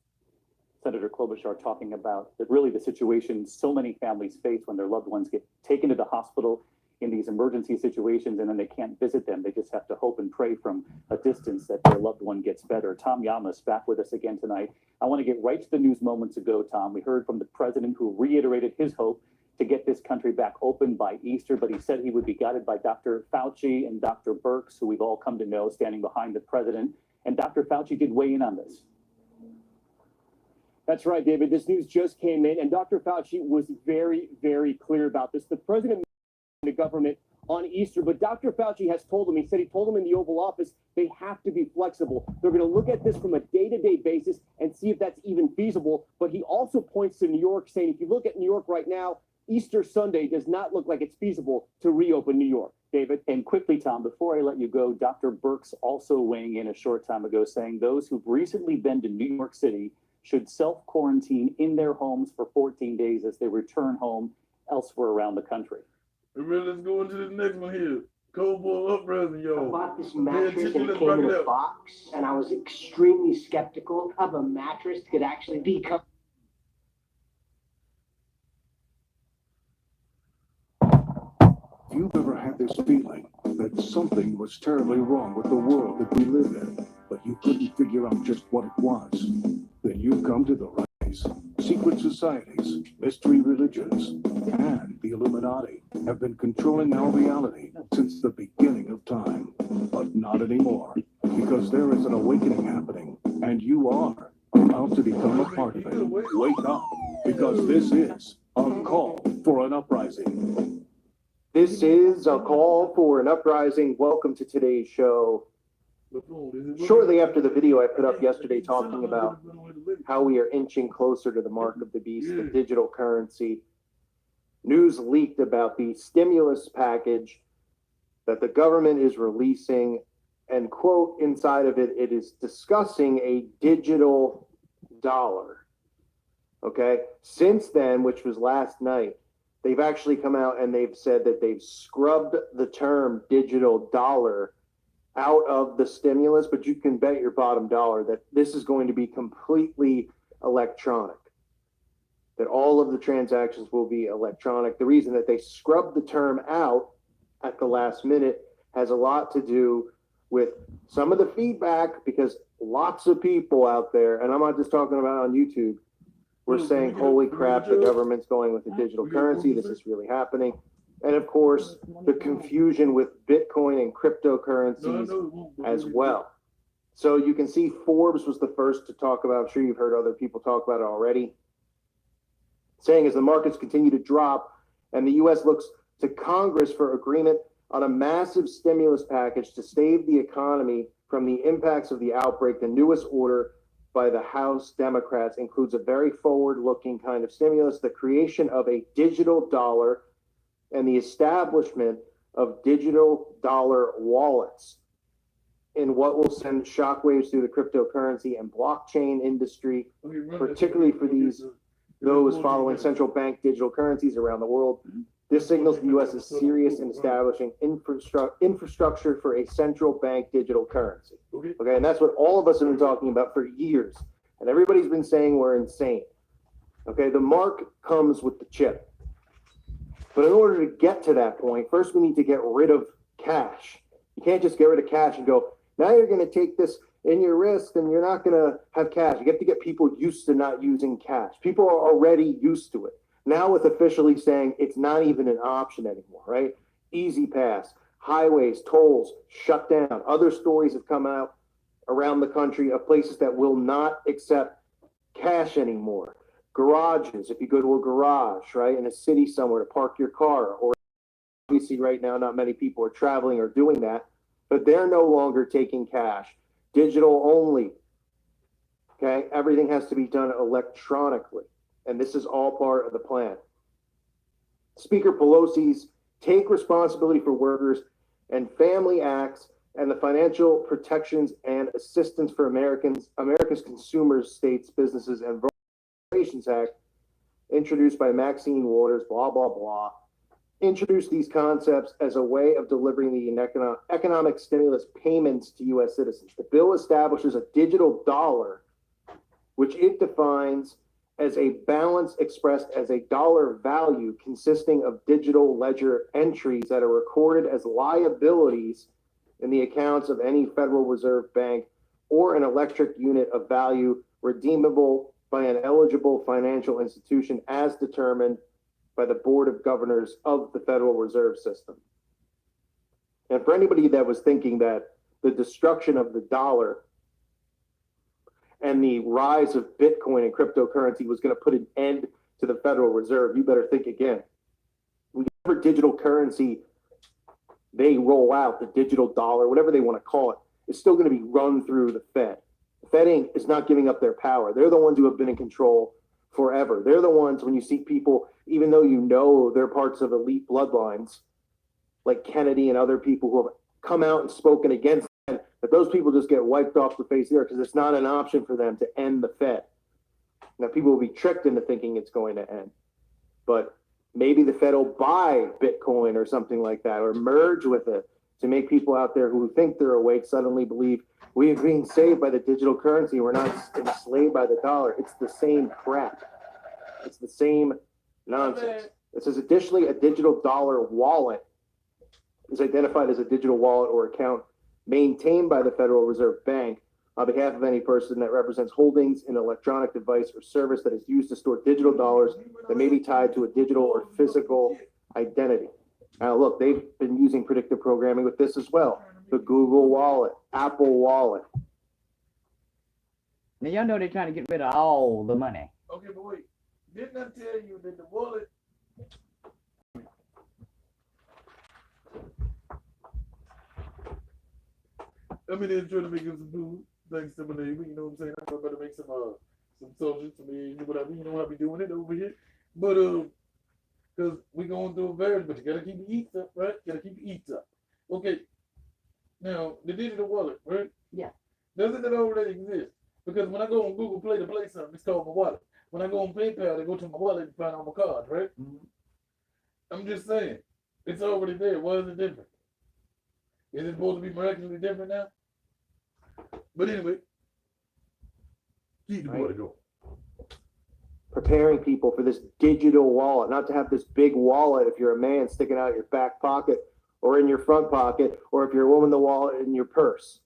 Senator Klobuchar talking about that really the situation so many families face when their loved ones get taken to the hospital in these emergency situations and then they can't visit them. They just have to hope and pray from a distance that their loved one gets better. Tom Llamas back with us again tonight. I want to get right to the news moments ago, Tom. We heard from the president who reiterated his hope to get this country back open by Easter, but he said he would be guided by Dr. Fauci and Dr. Birx, who we've all come to know standing behind the president. And Dr. Fauci did weigh in on this. That's right, David. This news just came in, and Dr. Fauci was very, very clear about this. The president the government on Easter, but Dr. Fauci has told them, he told them in the Oval Office, they have to be flexible. They're going to look at this from a day-to-day basis and see if that's even feasible. But he also points to New York, saying, if you look at New York right now, Easter Sunday does not look like it's feasible to reopen New York. David? And quickly, Tom, before I let you go, Dr. Birx also weighing in a short time ago, saying those who've recently been to New York City should self-quarantine in their homes for 14 days as they return home elsewhere around the country. Let's go into the next one here. Cold boy uprising, y'all. I bought this mattress and it came in a box, and I was extremely skeptical of a mattress that could actually become. You've ever had this feeling that something was terribly wrong with the world that we live in, but you couldn't figure out just what it was? Then you've come to the right place. Secret societies, mystery religions, and the Illuminati have been controlling our reality since the beginning of time. But not anymore, because there is an awakening happening, and you are about to become a part of it. Wake up, because this is a call for an uprising. This is a call for an uprising. Welcome to today's show. Shortly after the video I put up yesterday talking about how we are inching closer to the mark of the beast, the digital currency, news leaked about the stimulus package that the government is releasing And quote inside of it, it is discussing a digital dollar. Okay. Since then, which was last night, they've actually come out and they've said that they've scrubbed the term digital dollar out of the stimulus, but you can bet your bottom dollar that this is going to be completely electronic, that all of the transactions will be electronic. The reason that they scrubbed the term out at the last minute has a lot to do with some of the feedback, because lots of people out there, and I'm not just talking about on YouTube, we're saying, holy crap, the government's going with a digital currency. This is really happening. And of course, the confusion with Bitcoin and cryptocurrencies as well. So you can see Forbes was the first to talk about, I'm sure you've heard other people talk about it already, saying as the markets continue to drop and the U.S. looks to Congress for agreement on a massive stimulus package to save the economy from the impacts of the outbreak, the newest order by the House Democrats includes a very forward-looking kind of stimulus, the creation of a digital dollar and the establishment of digital dollar wallets in what will send shockwaves through the cryptocurrency and blockchain industry, particularly for those following central bank digital currencies around the world. This signals the U.S. is serious in establishing infrastructure for a central bank digital currency. Okay, and that's what all of us have been talking about for years. And everybody's been saying we're insane. Okay, the mark comes with the chip. But in order to get to that point, first we need to get rid of cash. You can't just get rid of cash and go, now you're going to take this in your wrist and you're not going to have cash. You have to get people used to not using cash. People are already used to it. Now with officially saying it's not even an option anymore, right? Easy pass, highways, tolls, shut down. Other stories have come out around the country of places that will not accept cash anymore. Garages, if you go to a garage, right, in a city somewhere to park your car, or obviously right now not many people are traveling or doing that, but they're no longer taking cash. Digital only. Okay, everything has to be done electronically. And this is all part of the plan. Speaker Pelosi's Take Responsibility for Workers and Family Acts and the Financial Protections and Assistance for America's Consumers, States, Businesses, and Corporations Act, introduced by Maxine Waters, blah, blah, blah, introduced these concepts as a way of delivering the economic stimulus payments to U.S. citizens. The bill establishes a digital dollar, which it defines as a balance expressed as a dollar value consisting of digital ledger entries that are recorded as liabilities in the accounts of any Federal Reserve Bank or an electric unit of value redeemable by an eligible financial institution as determined by the Board of Governors of the Federal Reserve System. And for anybody that was thinking that the destruction of the dollar and the rise of Bitcoin and cryptocurrency was going to put an end to the Federal Reserve, you better think again. Whatever digital currency they roll out, the digital dollar, whatever they want to call it, is still going to be run through the Fed. The Fed is not giving up their power. They're the ones who have been in control forever. They're the ones, when you see people, even though you know they're parts of elite bloodlines, like Kennedy and other people who have come out and spoken against them, that those people just get wiped off the face of the earth because it's not an option for them to end the Fed. Now, people will be tricked into thinking it's going to end. But maybe the Fed will buy Bitcoin or something like that, or merge with it to make people out there who think they're awake suddenly believe we are being saved by the digital currency. We're not enslaved by the dollar. It's the same crap. It's the same nonsense. It says additionally, a digital dollar wallet is identified as a digital wallet or account maintained by the Federal Reserve Bank on behalf of any person that represents holdings in an electronic device or service that is used to store digital dollars that may be tied to a digital or physical identity. Now, look, they've been using predictive programming with this as well. The Google Wallet, Apple Wallet. Now, y'all know they're trying to get rid of all the money. Okay, but wait. Didn't I tell you that the wallet? I mean, they're trying to make us some food, thanks to my neighbor, you know what I'm saying? I'm about to make some sausage, some eggs, whatever, you know, I'll be doing it over here. But, because we're going through a variety, but you gotta keep your eats up, right? Gotta keep your eats up. Okay. Now, the digital wallet, right? Yeah. Doesn't it already exist? Because when I go on Google Play to play something, it's called my wallet. When I go on PayPal, I go to my wallet and find all my cards, right? Mhm. I'm just saying, it's already there. Why is it different? Is it supposed to be miraculously different now? But anyway, keep the wallet going. Preparing people for this digital wallet, not to have this big wallet if you're a man sticking out your back pocket or in your front pocket, or if you're a woman, the wallet in your purse.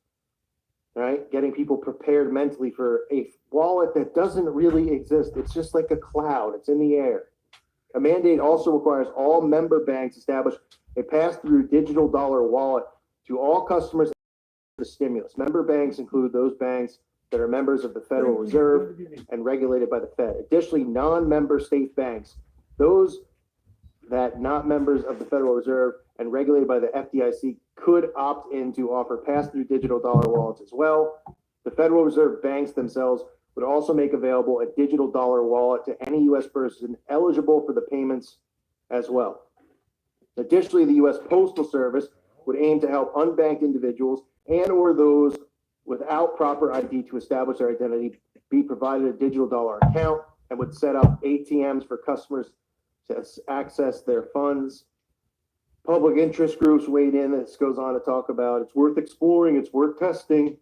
Right? Getting people prepared mentally for a wallet that doesn't really exist. It's just like a cloud. It's in the air. A mandate also requires all member banks establish a pass-through digital dollar wallet to all customers of the stimulus. Member banks include those banks that are members of the Federal Reserve and regulated by the Fed. Additionally, non-member state banks, those that not members of the Federal Reserve and regulated by the FDIC, could opt in to offer pass-through digital dollar wallets as well. The Federal Reserve banks themselves would also make available a digital dollar wallet to any U.S. person eligible for the payments as well. Additionally, the U.S. Postal Service would aim to help unbanked individuals and or those without proper ID to establish their identity be provided a digital dollar account, and would set up ATMs for customers to access their funds. Public interest groups weighed in. This goes on to talk about it's worth exploring, it's worth testing.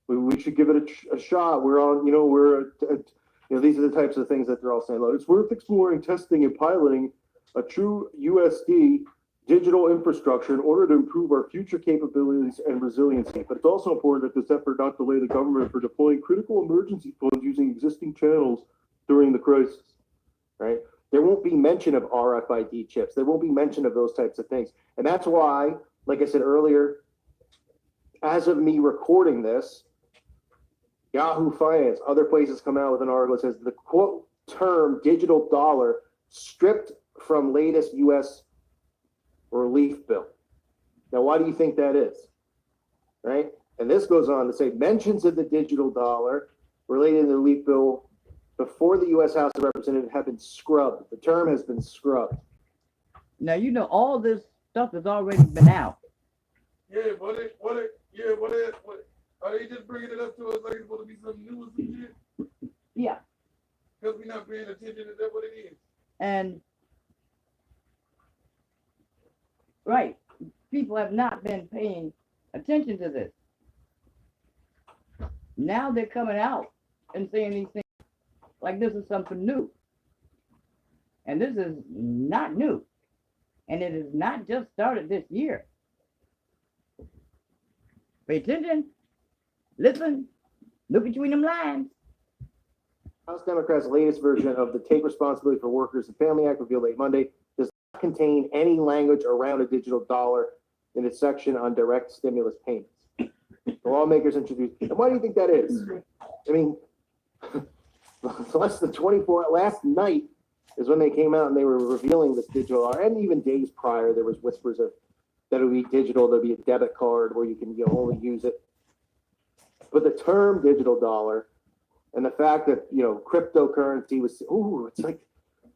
We should give it a shot. We're on, these are the types of things that they're all saying. Look, it's worth exploring, testing, and piloting a true USD digital infrastructure in order to improve our future capabilities and resiliency. But it's also important that this effort not delay the government for deploying critical emergency funds using existing channels during the crisis, right? There won't be mention of RFID chips. There won't be mention of those types of things. And that's why, like I said earlier, as of me recording this, Yahoo Finance, other places come out with an article that says the quote term digital dollar stripped from latest U.S. relief bill. Now, why do you think that is? Right? And this goes on to say mentions of the digital dollar related to the relief bill before the U.S. House of Representatives have been scrubbed. The term has been scrubbed. Now, all this stuff has already been out. Yeah, what are they just bringing it up to us like it's supposed to be something new or some shit? Yeah. Because we're not paying attention, is that what it is? And, right, people have not been paying attention to this. Now they're coming out and saying these things like this is something new. And this is not new. And it has not just started this year. Pay attention. Listen, look between them lines. House Democrats' latest version of the Take Responsibility for Workers and Family Act, revealed late Monday, does not contain any language around a digital dollar in its section on direct stimulus payments. The lawmakers introduced, and why do you think that is? I mean, less than 24, last night is when they came out and they were revealing this digital dollar, and even days prior, there was whispers of that it would be digital, there'll be a debit card where you can only use it. But the term digital dollar and the fact that, cryptocurrency was, it's like,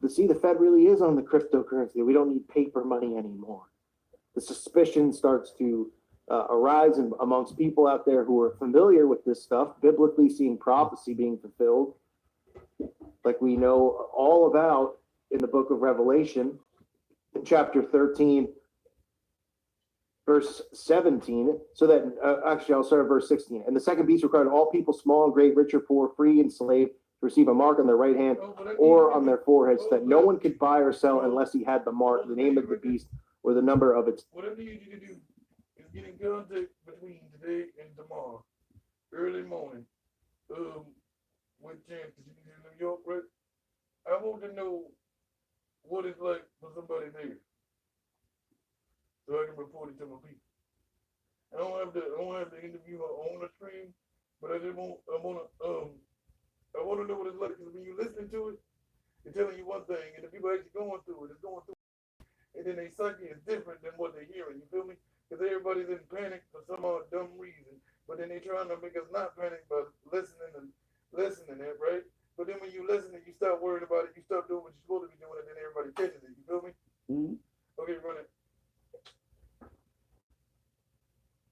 the Fed really is on the cryptocurrency. We don't need paper money anymore. The suspicion starts to arise amongst people out there who are familiar with this stuff, biblically seeing prophecy being fulfilled, like we know all about in the book of Revelation, in chapter 13, verse 17, so that, actually, I'll start at verse 16. And the second beast required all people, small and great, rich or poor, free and slave, to receive a mark on their right hand or on their foreheads, so that no one could buy or sell unless he had the mark, the name of the beast, or the number of its. What I need you to do is get in contact between today and tomorrow, early morning, with James, because he's in New York, right? I want to know what it's like for somebody there, so I can report it to my people. I don't have to interview her on the stream, but I want to know what it's like, because when you listen to it, they're telling you one thing, and the people actually going through it, and then their psyche is different than what they're hearing, you feel me? Because everybody's in panic for some odd dumb reason, but then they're trying to make us not panic by listening, that, right? But then when you listen and you stop worrying about it, you stop doing what you're supposed to be doing, and then everybody catches it, you feel me? Mm-hmm. Okay, run it.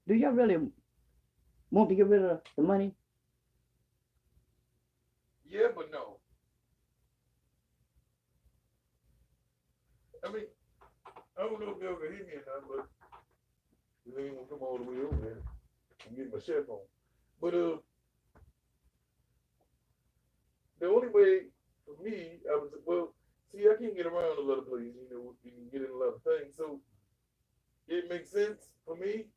Do y'all y'all really want to get rid of the money? Yeah, but no. I mean, I don't know if y'all can hear me or not, but they ain't gonna come all the way over there and get my chef on. But the only way for me, I was see, I can't get around a lot of places, you know, you can get in a lot of things, so it makes sense for me.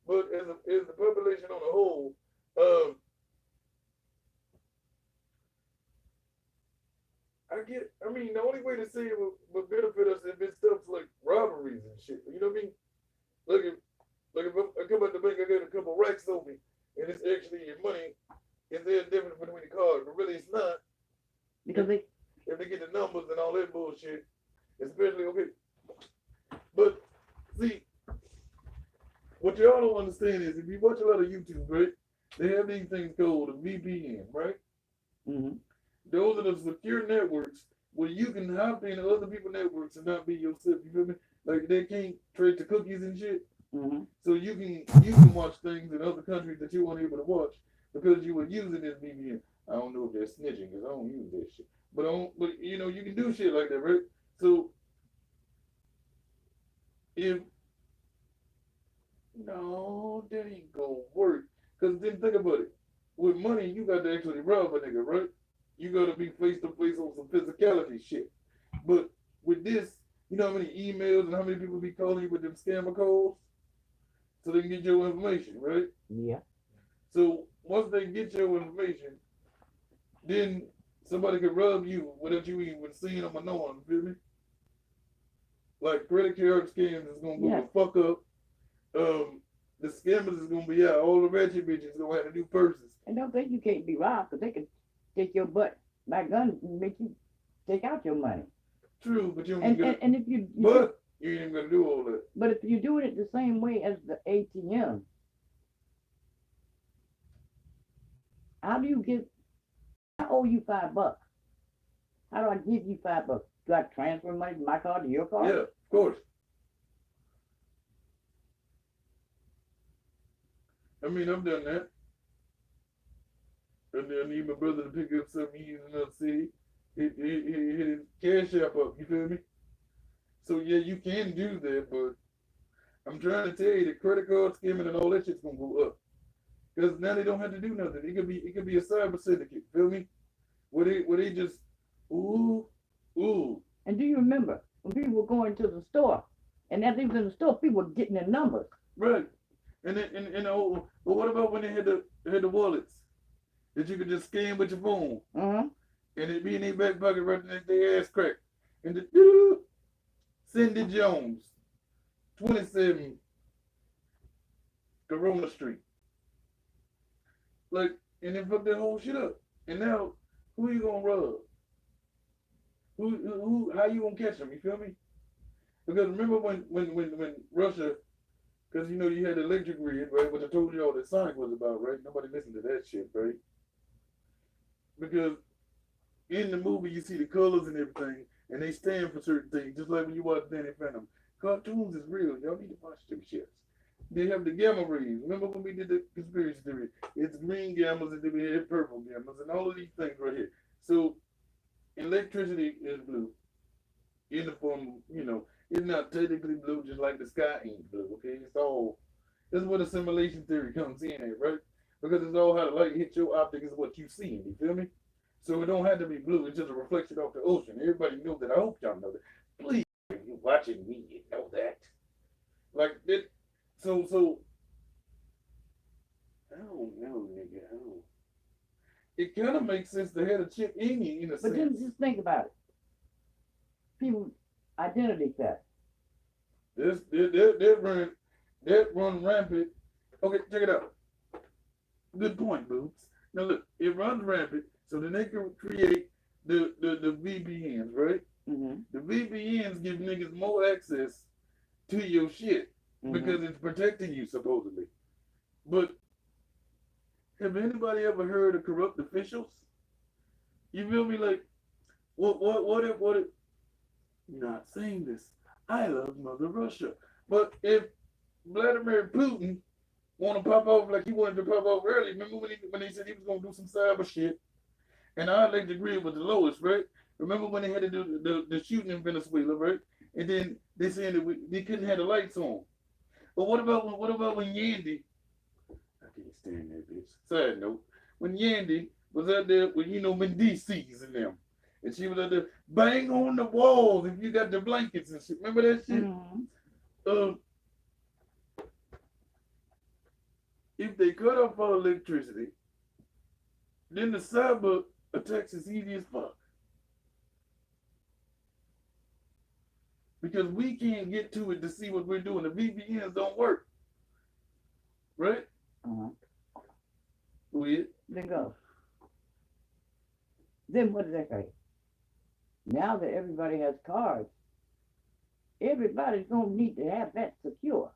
But as the population on a whole, I mean, the only way to say it would benefit us if it's stuff like robberies and shit. You know what I mean? If I come out the bank, I got a couple racks on me, and it's actually your money. Is there a difference between the cards? But really, it's not. Because if they get the numbers and all that bullshit, especially But see, what y'all don't understand is if you watch a lot of YouTube, right? They have these things called a VPN, right? Mm-hmm. Those are the secure networks where you can hop into other people's networks and not be yourself. You feel me? Like they can't trade the cookies and shit. Mm-hmm. So you can watch things in other countries that you weren't able to watch because you were using this VPN. I don't know if they're snitching because I don't use that shit. But you know, you can do shit like that, right? So no, that ain't gonna work. Cause then think about it. With money, you got to actually rob a nigga, right? You gotta be face to face on some physicality shit. But with this, you know how many emails and how many people be calling you with them scammer calls? So they can get your information, right? Yeah. So once they get your information, then somebody can rob you without you even seeing them or knowing, you feel me? Like credit card scams is gonna go the fuck up. The scammers is gonna be out. All the ratchet bitches gonna have to do purses. And don't think you can't be robbed because they can take your butt by gun and make you take out your money. True, but you don't and if you ain't even gonna do all that. But if you're doing it the same way as the ATM, how do you get? I owe you $5. How do I give you $5? Do I transfer money from my card to your card? Yeah, of course. I mean, I've done that. And then I need my brother to pick up something he's in another city. Hit his cash app up, you feel me? So yeah, you can do that, but I'm trying to tell you the credit card scamming and all that shit's gonna go up. Because now they don't have to do nothing. It could be a cyber syndicate, feel me? Where they just ooh. And do you remember when people were going to the store and as they was in the store, people were getting their numbers. Right. And well, what about when they had the wallets that you could just scan with your phone? Uh-huh. And it'd be in their back pocket right next to their ass crack. And the Cindy Jones, 27 Corona Street. Like, and then fuck that whole shit up. And now, who you gonna rob? How you gonna catch them? You feel me? Because remember when Russia, because you know you had the electric grid, right? Which I told you all that Sonic was about, right? Nobody listened to that shit, right? Because in the movie you see the colors and everything, and they stand for certain things, just like when you watch Danny Phantom. Cartoons is real. Y'all need to watch them shits. They have the gamma rays. Remember when we did the conspiracy theory? It's green gammas and then we had purple gammas and all of these things right here. So electricity is blue. In the form, you know, it's not technically blue just like the sky ain't blue, okay? That's where the simulation theory comes in at, right? Because it's all how the light hits your optic is what you see, you feel me? So it don't have to be blue, it's just a reflection off the ocean. Everybody knows that. I hope y'all know that. Please, if you're watching me, you know that. Like it, so I don't know, nigga. It kind of makes sense to have a chip in you in a sense. But then just think about it. People identity theft. That run rampant. Okay, check it out. Good point, Boots. Now look, it runs rampant, so then they can create the VPNs, right? Mm-hmm. The VPNs give niggas more access to your shit because it's protecting you supposedly. But have anybody ever heard of corrupt officials? You feel me? Like, what if? Not saying this. I love Mother Russia, but if Vladimir Putin want to pop off like he wanted to pop off early. Remember when he said he was going to do some cyber shit? And our electric grid was the lowest, right? Remember when they had to do the shooting in Venezuela, right? And then they said that they couldn't have the lights on. But what about when Yandy? I can't stand that bitch. Side note, when Yandy was out there with Mendices and them, and she was out there bang on the walls if you got the blankets and shit. Remember that shit? Mm-hmm. If they cut off our electricity, then the cyber attacks is easy as fuck. Because we can't get to it to see what we're doing. The VPNs don't work. Right? Weird. Then go. Then what does that say? Now that everybody has cards, everybody's going to need to have that secure.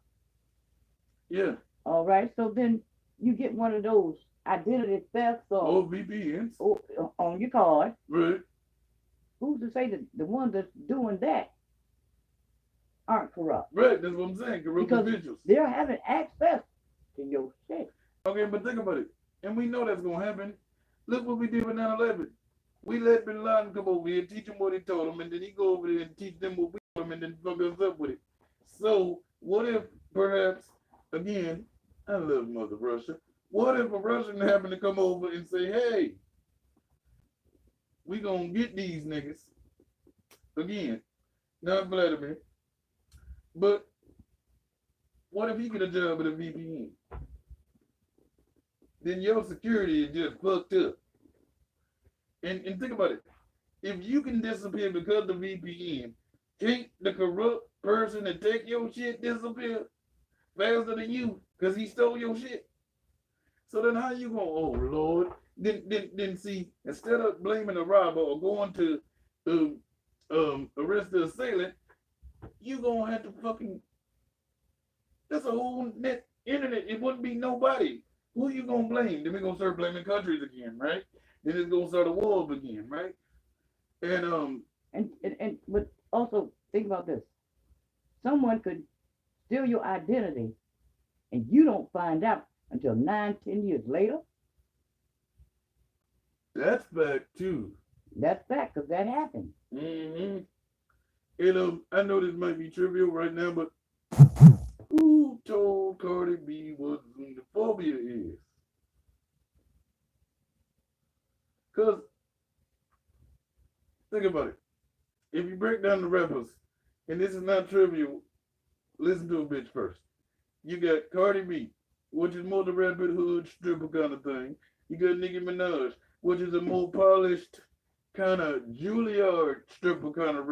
Yeah. All right. So then you get one of those identity thefts or VPNs on your card. Right. Who's to say that the ones that's doing that aren't corrupt? Right. That's what I'm saying. Corrupt individuals. They're having access to your shit. Okay, but think about it. And we know that's going to happen. Look what we did with 9/11. We let Bin Laden come over here, teach him what he told him, and then he go over there and teach them what we told him, and then fuck us up with it. So what if perhaps, again, I love Mother Russia. What if a Russian happened to come over and say, hey, we gonna get these niggas. Again, not Vladimir. But what if he get a job at a VPN? Then your security is just fucked up. And think about it. If you can disappear because of the VPN, can't the corrupt person that take your shit disappear faster than you because he stole your shit? So then how you going, oh Lord, then see, instead of blaming the robber or going to arrest the assailant, you gonna have to fucking, that's a whole internet, it wouldn't be nobody. Who you gonna blame? Then we gonna start blaming countries again, right? Then it's gonna start a war again, right? And but also think about this. Someone could steal your identity and you don't find out until 9-10 years later. That's fact too. That's fact, because that happened. Mm-hmm. And I know this might be trivial right now, but who told Cardi B what xenophobia is? Because, think about it. If you break down the rappers, and this is not trivial, listen to a bitch first. You got Cardi B, which is more the rapid hood stripper kind of thing. You got Nicki Minaj, which is a more polished kind of Juilliard stripper kind of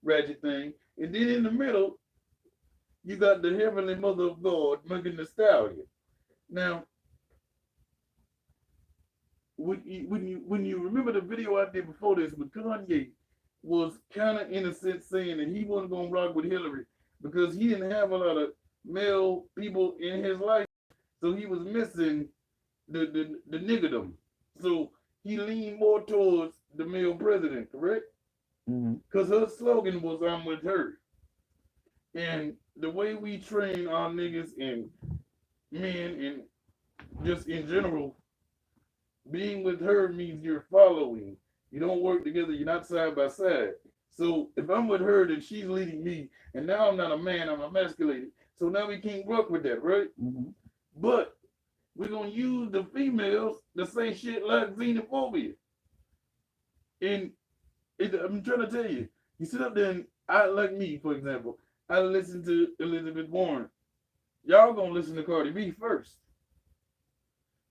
ratchet thing. And then in the middle, you got the heavenly mother of God, Megan Thee Stallion. Now, when you remember the video I did before this with Kanye, was kind of in a sense saying that he wasn't going to rock with Hillary because he didn't have a lot of male people in his life, so he was missing the niggerdom. So he leaned more towards the male president, correct? Because her slogan was, I'm with her. And the way we train our niggas and men and just in general, being with her means you're following. You don't work together. You're not side by side. So if I'm with her, then she's leading me. And now I'm not a man. I'm emasculated. So now we can't work with that, right? But we're going to use the females to say shit like xenophobia. And I'm trying to tell you, you sit up there and like me, for example, I listen to Elizabeth Warren. Y'all going to listen to Cardi B first.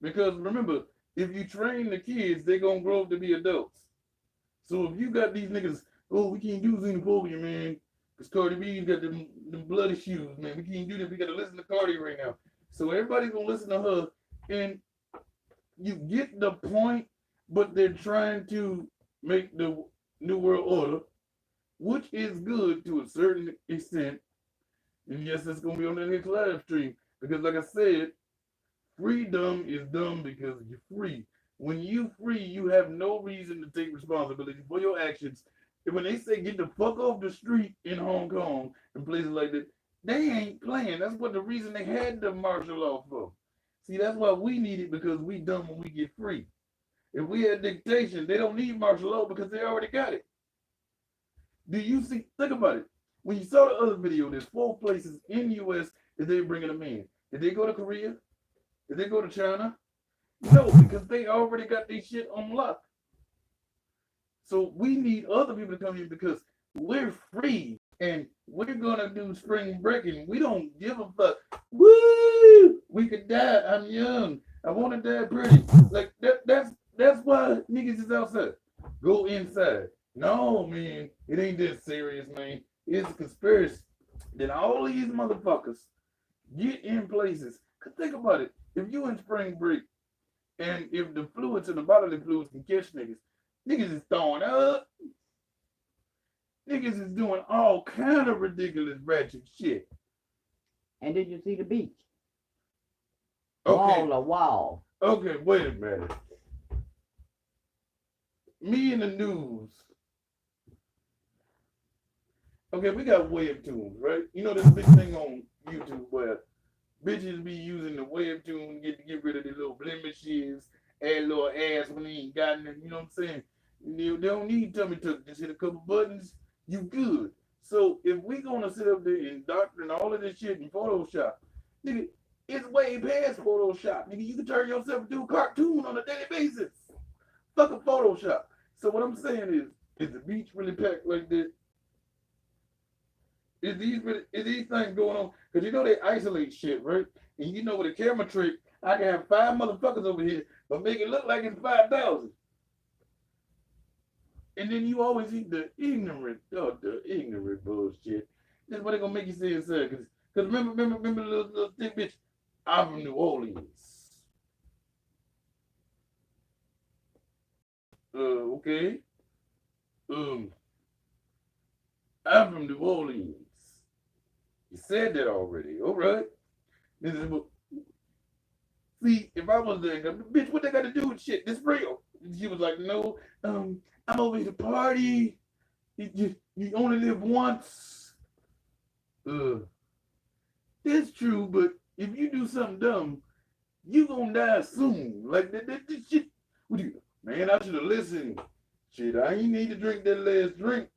Because remember, if you train the kids, they're going to grow up to be adults. So if you got these niggas, oh, we can't do xenophobia, man, because Cardi B's got them bloody shoes, man. We can't do that. We got to listen to Cardi right now. So everybody's going to listen to her. And you get the point, but they're trying to make the New World Order, which is good to a certain extent. And yes, it's going to be on the next live stream. Because like I said, freedom is dumb because you're free. When you free, you have no reason to take responsibility for your actions. And when they say get the fuck off the street in Hong Kong and places like that, they ain't playing. That's what the reason they had the martial law for. See, that's why we need it, because we dumb when we get free. If we had dictation, they don't need martial law because they already got it. Do you see? Think about it. When you saw the other video, there's 4 places in the U.S. that they're bringing them in. Did they go to Korea? Did they go to China? No, because they already got their shit on lock. So we need other people to come in because we're free and we're gonna do spring breaking. We don't give a fuck. Woo! We could die. I'm young. I want to die pretty. Like that's why niggas is outside. Go inside. No, man, it ain't that serious, man. It's a conspiracy. Then all these motherfuckers get in places. Cause think about it. If you in spring break, and if the fluids and the bodily fluids can catch niggas, niggas is throwing up. Niggas is doing all kind of ridiculous ratchet shit. And did you see the beach? Okay. Wall to wall. Okay, wait a minute. Me and the news. Okay, we got webtoons, right? You know this big thing on YouTube where bitches be using the webtoon to get rid of the little blemishes, add a little ass when they ain't got it, you know what I'm saying? They don't need tummy tuck, just hit a couple buttons, you good. So if we gonna sit up there and doctrine all of this shit in Photoshop, nigga, it's way past Photoshop. Nigga, you can turn yourself into a cartoon on a daily basis. Fuck a Photoshop. So what I'm saying is the beach really packed like that? Is these things going on? Because you know they isolate shit, right? And you know with a camera trick, I can have 5 motherfuckers over here, but make it look like it's 5,000. And then you always eat the ignorant bullshit. That's what they're gonna make you say inside. Because remember the little thick bitch, I'm from New Orleans. Okay. I'm from New Orleans. You said that already. All right. See, if I was there, bitch, what they got to do with shit? This real. She was like, no, I'm over here to party. You only live once. That's true, but if you do something dumb, you gonna die soon. Like that shit. What do you, man, I should have listened. Shit, I ain't need to drink that last drink.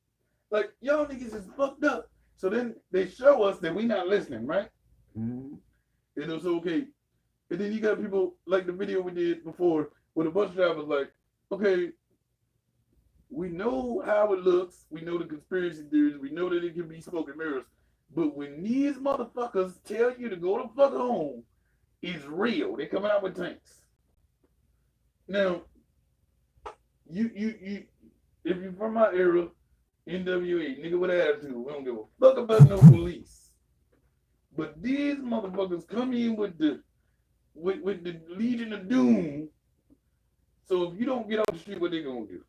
Like, y'all niggas is fucked up. So then they show us that we not listening, right? Mm-hmm. And it's okay. And then you got people like the video we did before where the bus driver's like, okay, we know how it looks. We know the conspiracy theories. We know that it can be smoke and mirrors. But when these motherfuckers tell you to go the fuck home, it's real. They coming out with tanks. Now, you if you're from my era, NWA, nigga with attitude, we don't give a fuck about no police. But these motherfuckers come in with the Legion of Doom. So if you don't get off the street, what they gonna do?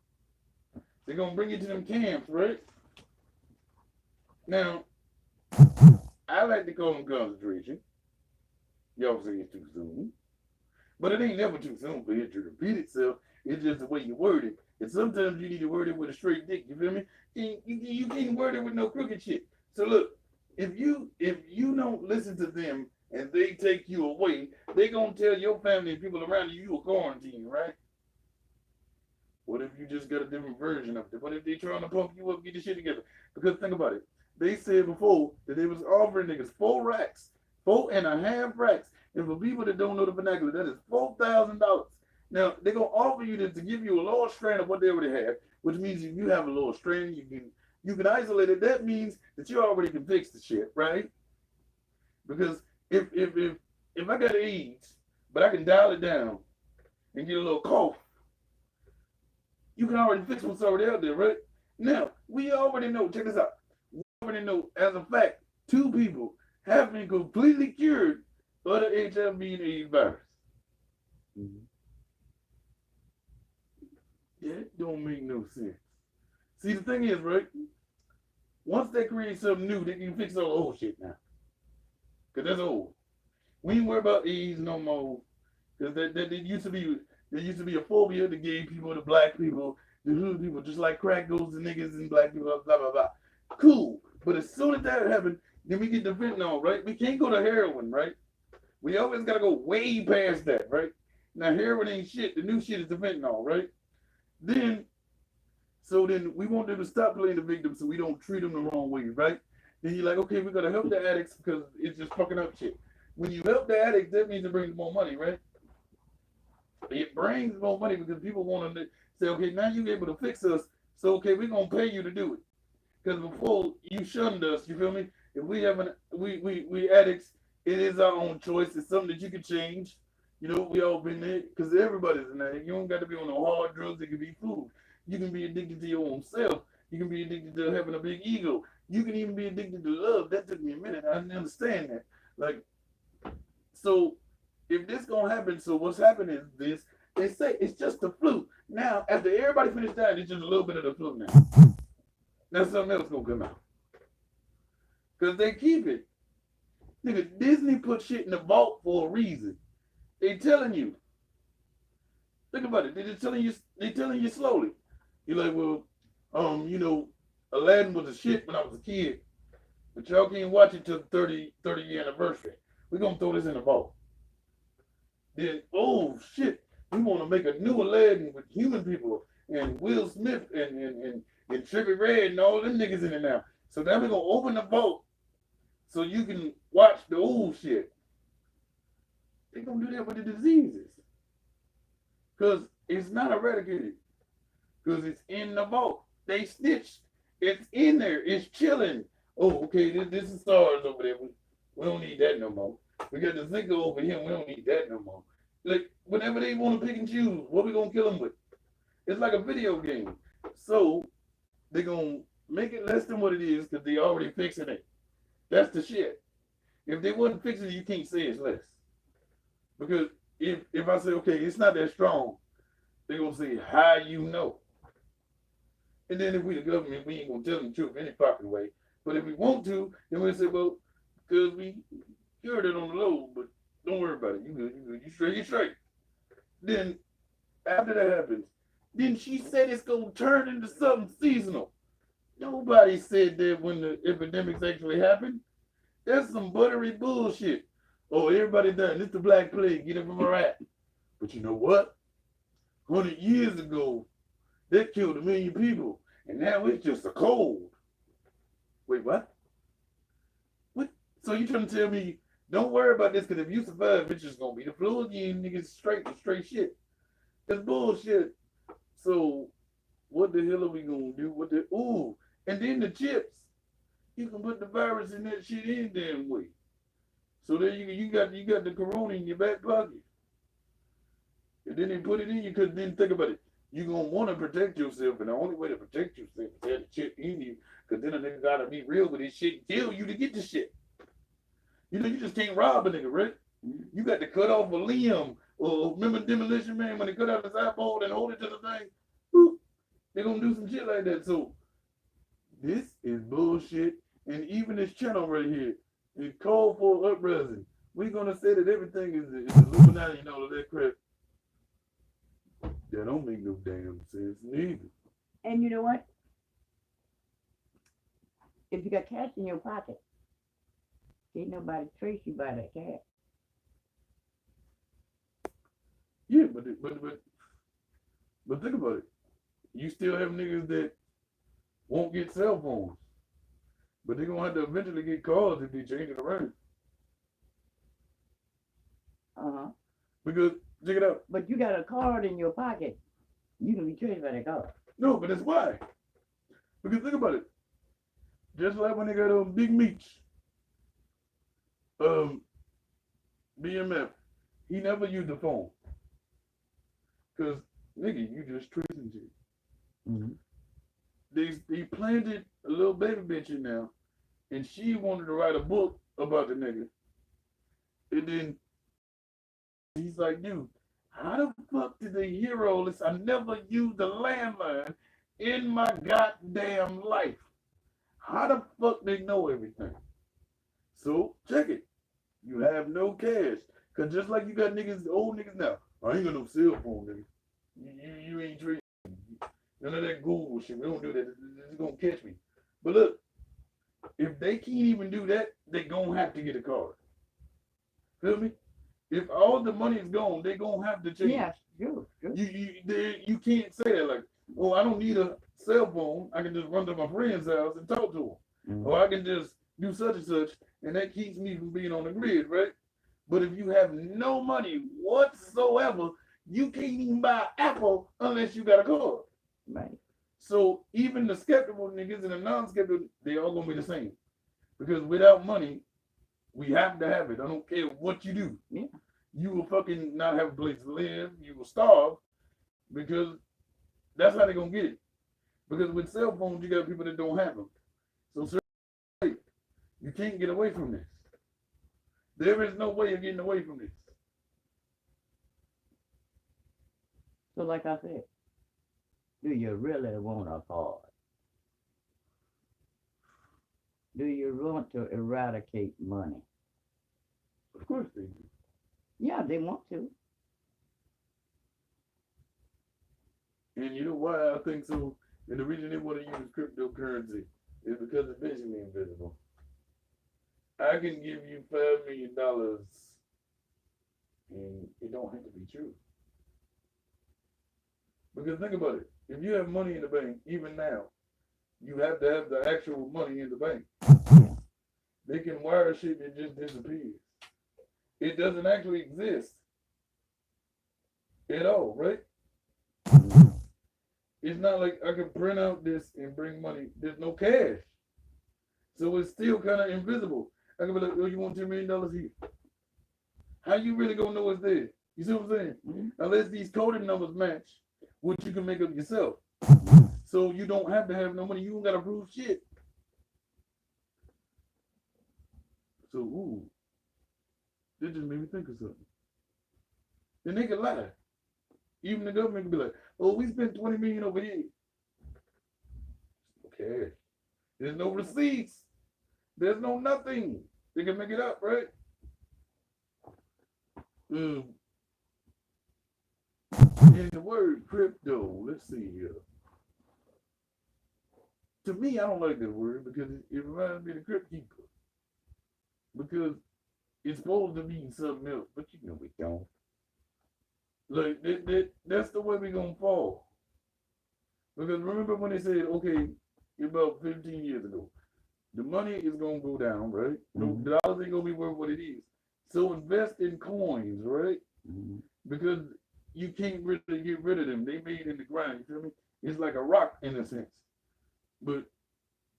They're gonna bring you to them camps, right? Now, I like to call them concentration. Y'all say it's too soon. But it ain't never too soon for it to repeat itself. It's just the way you word it. And sometimes you need to word it with a straight dick, you feel me? You can't word it with no crooked shit. So look, if you don't listen to them and they take you away, they gonna tell your family and people around you are quarantined, right? What if you just got a different version of it? What if they trying to pump you up, get your shit together? Because think about it. They said before that they was offering niggas 4 racks, 4.5 racks. And for people that don't know the vernacular, that is $4,000. Now, they're going to offer you this to give you a lower strand of what they already have, which means if you have a lower strand, you can isolate it. That means that you already can fix the shit, right? Because if I got AIDS, but I can dial it down and get a little cough, you can already fix what's already out there, right? Now, we already know, check this out. We already know as a fact, 2 people have been completely cured of the HIV and AIDS virus. Mm-hmm. That don't make no sense. See, the thing is, right? Once they create something new, they can fix all the old shit now. Because that's old. We ain't worry about AIDS no more. Because there used to be a phobia to gay people, to black people, to hood people, just like crack goes to niggas and black people, blah, blah, blah. Cool. But as soon as that happened, then we get the fentanyl, right? We can't go to heroin, right? We always gotta go way past that, right? Now heroin ain't shit. The new shit is the fentanyl, right? Then we want them to stop playing the victim so we don't treat them the wrong way, right? Then you're like, okay, we gotta help the addicts because it's just fucking up shit. When you help the addicts, that means it brings more money, right? It brings more money because people want to say, okay, now you're able to fix us, so okay, we're gonna pay you to do it. Because before you shunned us, you feel me? If we have we addicts, it is our own choice. It's something that you can change. You know, we all been there because everybody's an addict. You don't got to be on the hard drugs. It can be food. You can be addicted to your own self. You can be addicted to having a big ego. You can even be addicted to love. That took me a minute. I didn't understand that. Like, so if this gonna happen, so what's happening is this. They say it's just the flu. Now, after everybody finished dying, it's just a little bit of the flu now. Now something else gonna come out. Because they keep it. Nigga, Disney put shit in the vault for a reason. They telling you. Think about it. They telling you slowly. You're like, well, you know, Aladdin was a shit when I was a kid. But y'all can't watch it till the 30 year anniversary. We're gonna throw this in the vault. Then, oh shit, we wanna make a new Aladdin with human people and Will Smith and Trippie Redd and all them niggas in it now. So now we're gonna open the vault so you can watch the old shit. They're gonna do that with the diseases. Because it's not eradicated. Because it's in the vault. They stitched. It's in there. It's chilling. Oh, okay, this is SARS over there. We don't need that no more. We got the Zika over here. We don't need that no more. Like, whenever they want to pick and choose, what we gonna kill them with? It's like a video game. So, they're gonna make it less than what it is because they already fixing it. That's the shit. If they wasn't fixing it, you can't say it's less. Because if I say, okay, it's not that strong, they're going to say, how you know? And then if we the government, we ain't going to tell them the truth any fucking way. But if we want to, then we'll say, well, because we cured it on the low, but don't worry about it. You good, you straight. Then, after that happens, then she said it's going to turn into something seasonal. Nobody said that when the epidemics actually happened. That's some buttery bullshit. Oh, everybody done. It's the Black Plague. Get it from a rat. But you know what? 100 years ago, that killed 1 million people. And now it's just a cold. Wait, what? What? So you trying to tell me, don't worry about this, because if you survive, it's just going to be the flu again, niggas, straight shit. That's bullshit. So, what the hell are we going to do? Ooh, and then the chips. You can put the virus in that shit any damn way. So there you got the corona in your back pocket. And then they put it in you because then think about it. You're going to want to protect yourself, and the only way to protect yourself is to have the shit in you, because then a nigga got to be real with this shit and kill you to get the shit. You know, you just can't rob a nigga, right? You got to cut off a limb. Or remember Demolition Man when they cut out his eyeball and hold it to the thing? Boop. They're going to do some shit like that. So this is bullshit. And even this channel right here, it called for uprising. We're going to say that everything is Illuminati and all of that crap. That don't make no damn sense neither. And you know what? If you got cash in your pocket, ain't nobody trace you by that cash. Yeah, but think about it. You still have niggas that won't get cell phones. But they're gonna have to eventually get calls if they change it around. Because check it out. But you got a card in your pocket. You can be traced by that card. No, but that's why. Because think about it. Just like when they got on Big Meats, BMF, he never used the phone. Cause nigga, you just tracing shit. Mm-hmm. They planted a little baby bitch in there, and she wanted to write a book about the nigga. And then he's like, dude, how the fuck did they hear all this? I never used a landline in my goddamn life. How the fuck they know everything? So check it. You have no cash. Cause just like you got niggas, old niggas now, I ain't got no cell phone, nigga. You ain't tracing. None of that Google shit. We don't do that. It's gonna catch me. But look, if they can't even do that, they gonna have to get a card. Feel me? If all the money is gone, they're gonna have to change. Yes, sure. You can't say that like, oh, I don't need a cell phone. I can just run to my friend's house and talk to them, or I can just do such and such, and that keeps me from being on the grid, right? But if you have no money whatsoever, you can't even buy Apple unless you got a card. Right. So even the skeptical niggas and the non-skeptical, they all gonna be the same. Because without money, we have to have it. I don't care what you do. Yeah. You will fucking not have a place to live. You will starve because that's how they're gonna get it. Because with cell phones, you got people that don't have them. So you can't get away from this. There is no way of getting away from this. So like I said, do you really want a card? Do you want to eradicate money? Of course they do. Yeah, they want to. And you know why I think so? And the reason they want to use cryptocurrency is because it's basically invisible. I can give you $5 million and it don't have to be true. Because think about it. If you have money in the bank, even now, you have to have the actual money in the bank. They can wire shit that just disappears. It doesn't actually exist at all, right? It's not like I can print out this and bring money. There's no cash. So it's still kind of invisible. I can be like, oh, you want $10 million here? How you really gonna know it's there? You see what I'm saying? Unless these coding numbers match what you can make up yourself. So you don't have to have no money. You don't gotta prove shit. So, ooh, that just made me think of something. Then they can lie. Even the government can be like, oh, we spent 20 million over here. Okay. There's no receipts. There's no nothing. They can make it up, right? And the word crypto, let's see here. To me, I don't like that word because it reminds me of the Crypt Keeper. Because it's supposed to mean something else, but you know we don't. Like, that's the way we're going to fall. Because remember when they said, okay, about 15 years ago, the money is going to go down, right? The dollars ain't going to be worth what it is. So invest in coins, right? Because you can't really get rid of them. They made in the ground, you feel me? It's like a rock in a sense. But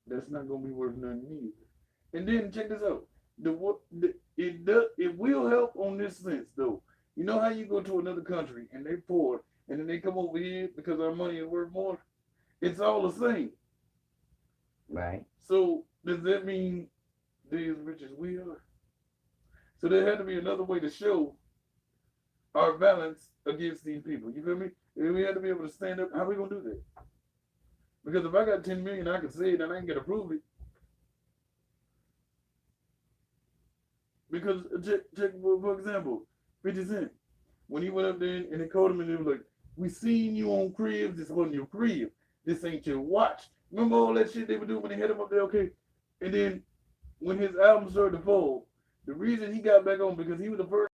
that's not going to be worth nothing either. And then check this out. It will help on this sense, though. You know how you go to another country and they poor, and then they come over here because our money is worth more? It's all the same. Right. So does that mean they're as rich as we are? So there had to be another way to show our balance against these people. You feel me? And we had to be able to stand up. How are we gonna do that? Because if I got 10 million, I can say it and I ain't gonna prove it. Because check for example, 50 Cent, when he went up there and they called him and they were like, we seen you on cribs, this wasn't your crib. This ain't your watch. Remember all that shit they would do when they had him up there, okay? And then when his album started to fold, the reason he got back on because he was the first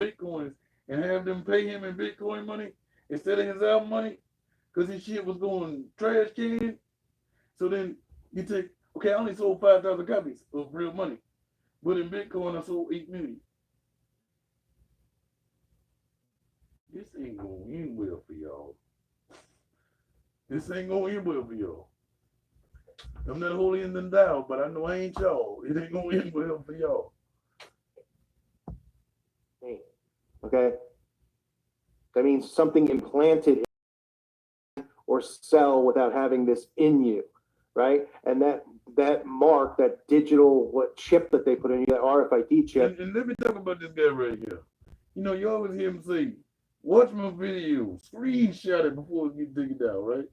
Bitcoins and have them pay him in Bitcoin money instead of his album money because his shit was going trash can. So then you take, okay, I only sold 5,000 copies of real money, but in Bitcoin I sold 8 million. This ain't gonna end well for y'all. This ain't gonna end well for y'all. I'm not holding anything down, but I know I ain't y'all. It ain't gonna end well for y'all. Okay? That means something implanted or sell without having this in you, right? And that mark, that digital chip that they put in you, that RFID chip. And let me talk about this guy right here. You know, you always hear him say, watch my video, screenshot it before you dig it down, right?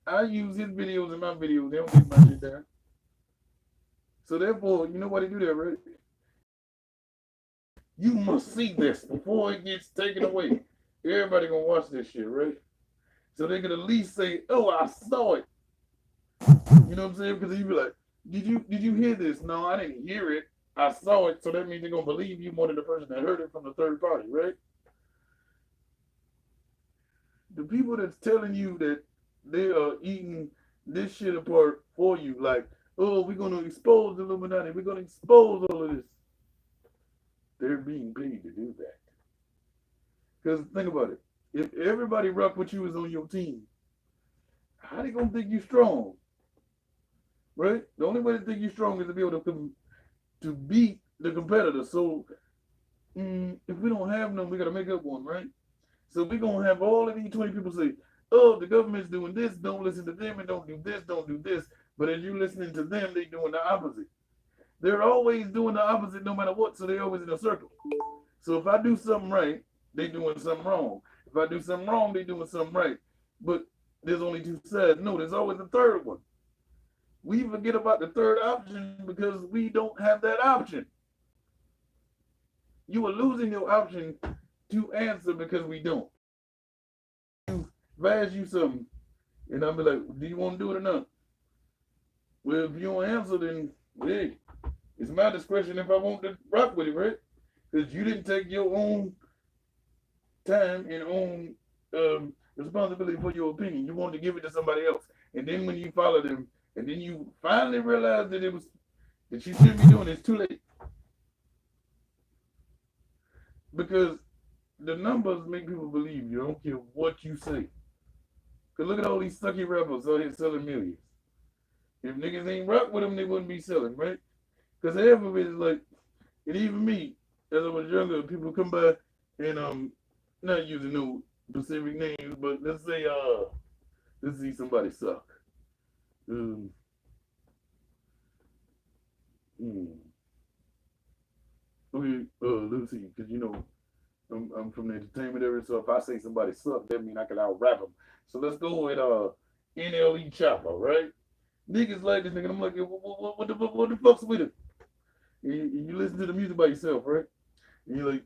I use his videos in my videos. They don't take my shit down. So therefore, you know why they do that, right? You must see this before it gets taken away. Everybody gonna watch this shit, right? So they can at least say, oh, I saw it. You know what I'm saying? Because you be like, did you hear this? No, I didn't hear it. I saw it, so that means they're gonna believe you more than the person that heard it from the third party, right? The people that's telling you that they are eating this shit apart for you, like, oh, we're gonna expose the Illuminati, we're gonna expose all of this. They're being paid to do that. Because think about it. If everybody rock with you is on your team, how they gonna think you strong? Right? The only way to think you strong is to be able to beat the competitor. So if we don't have none, we gotta make up one, right? So we're gonna have all of these 20 people say, oh, the government's doing this, don't listen to them, and don't do this, don't do this. But as you listening to them, they doing the opposite. They're always doing the opposite no matter what, so they're always in a circle. So if I do something right, they doing something wrong. If I do something wrong, they doing something right. But there's only two sides. No, there's always a third one. We forget about the third option because we don't have that option. You are losing your option to answer because we don't. If I ask you something, and I'll be like, do you want to do it or not? Well, if you don't answer, then hey, it's my discretion if I want to rock with it, right? Because you didn't take your own time and own responsibility for your opinion. You wanted to give it to somebody else. And then when you follow them, and then you finally realize that you shouldn't be doing it, it's too late. Because the numbers make people believe you. I don't care what you say. Because look at all these sucky rappers out here selling millions. If niggas ain't rock with them, they wouldn't be selling, right? Because half of it is like, and even me, as I was younger, people come by and not using no specific names, but let's say let's see somebody suck. Okay, let's see, because you know I'm from the entertainment area, so if I say somebody suck, that means I can out rap them. So let's go with NLE Chopper, right? Niggas like this nigga. I'm like, what the fuck's with it? You listen to the music by yourself, right? And you're like,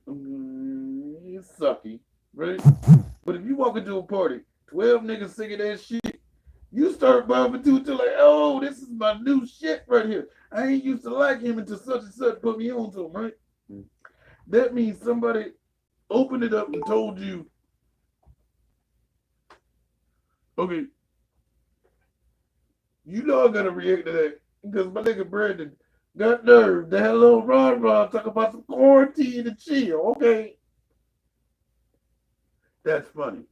it's sucky, right? But if you walk into a party, 12 niggas singing that shit, you start bobbing to it like, oh, this is my new shit right here. I ain't used to like him until such and such put me on to him, right? That means somebody opened it up and told you, okay, you know I gotta react to that because my nigga Brandon got nerve to have a little Ron talk about some quarantine and chill. Okay, that's funny,